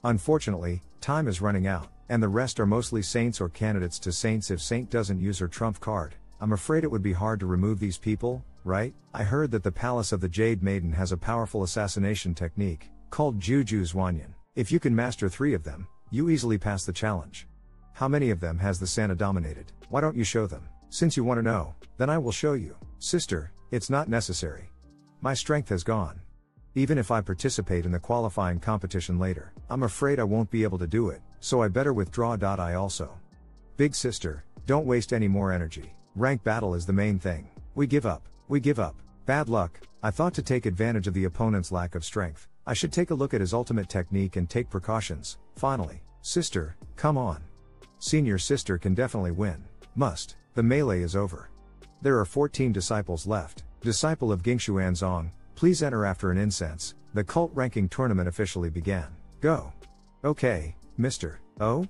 Unfortunately, time is running out, and the rest are mostly saints or candidates to saints. If Saint doesn't use her trump card, I'm afraid it would be hard to remove these people, right? I heard that the Palace of the Jade Maiden has a powerful assassination technique, called Juju Zhuanyan. If you can master 3 of them, you easily pass the challenge. How many of them has the Santa dominated? Why don't you show them? Since you want to know, then I will show you. Sister, it's not necessary. My strength has gone. Even if I participate in the qualifying competition later, I'm afraid I won't be able to do it, so I better withdraw. I also. Big sister, don't waste any more energy. Rank battle is the main thing. We give up. We give up. Bad luck. I thought to take advantage of the opponent's lack of strength, I should take a look at his ultimate technique and take precautions. Finally, sister, come on. Senior sister can definitely win. Must. The melee is over. There are 14 disciples left. Disciple of Gingshuanzong, please enter after an incense. The cult ranking tournament officially began. Go. Okay, Mr. Oh?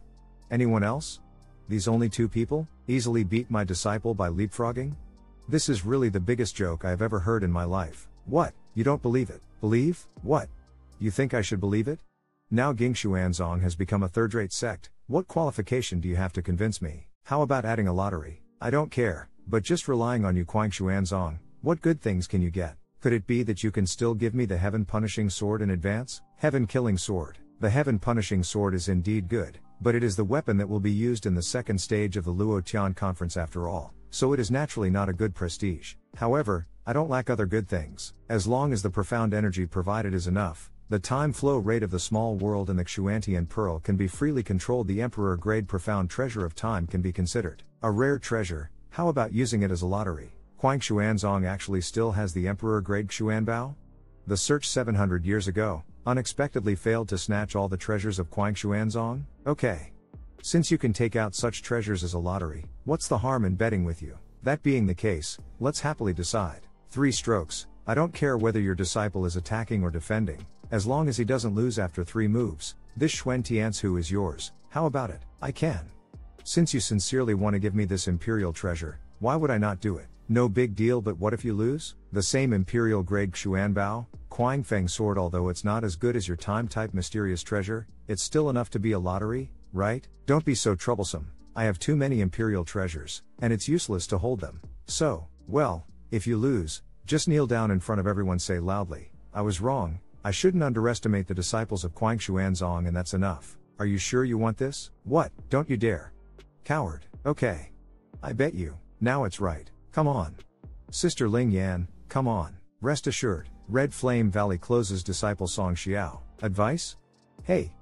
Anyone else? These only 2 people? Easily beat my disciple by leapfrogging? This is really the biggest joke I have ever heard in my life. What? You don't believe it? Believe? What? You think I should believe it? Now Gingshuanzong has become a third-rate sect. What qualification do you have to convince me? How about adding a lottery? I don't care, but just relying on you Gingshuanzong, what good things can you get? Could it be that you can still give me the heaven-punishing sword in advance? Heaven-killing sword. The heaven-punishing sword is indeed good, but it is the weapon that will be used in the second stage of the Luotian conference after all, so it is naturally not a good prestige. However, I don't lack other good things. As long as the profound energy provided is enough, the time flow rate of the small world and the Xuantian pearl can be freely controlled. The emperor grade profound treasure of time can be considered a rare treasure. How about using it as a lottery? Gingshuanzong actually still has the emperor grade Xuanbao? The search 700 years ago unexpectedly failed to snatch all the treasures of Gingshuanzong? Okay. Since you can take out such treasures as a lottery, what's the harm in betting with you? That being the case, let's happily decide. 3 strokes. I don't care whether your disciple is attacking or defending, as long as he doesn't lose after 3 moves. This Xuan Tianzu is yours. How about it? I can. Since you sincerely want to give me this imperial treasure, why would I not do it? No big deal, but what if you lose? The same imperial grade Xuanbao, Quang Feng sword. Although it's not as good as your time type mysterious treasure, it's still enough to be a lottery, right? Don't be so troublesome. I have too many imperial treasures, and it's useless to hold them. So, well, if you lose, just kneel down in front of everyone, say loudly, I was wrong. I shouldn't underestimate the disciples of Gingshuanzong, and that's enough. Are you sure you want this? What? Don't you dare. Coward. Okay. I bet you. Now it's right. Come on. Sister Ling Yan, come on. Rest assured, Red Flame Valley closes disciple Song Xiao. Advice? Hey.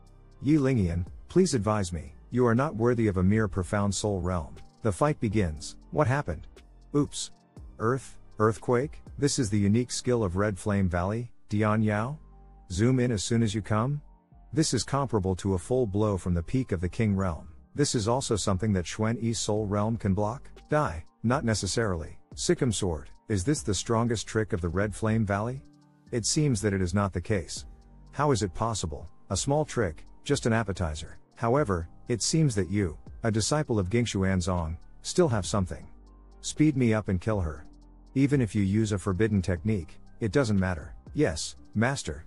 Yi Lingyan, please advise me. You are not worthy of a mere profound soul realm. The fight begins. What happened? Oops. Earthquake? This is the unique skill of Red Flame Valley, Dian Yao? Zoom in as soon as you come? This is comparable to a full blow from the peak of the King Realm. This is also something that Xuan Yi's Soul Realm can block? Die. Not necessarily. Sikkim Sword. Is this the strongest trick of the Red Flame Valley? It seems that it is not the case. How is it possible? A small trick, just an appetizer. However, it seems that you, a disciple of Gingshuanzong, still have something. Speed me up and kill her. Even if you use a forbidden technique, it doesn't matter. Yes, Master.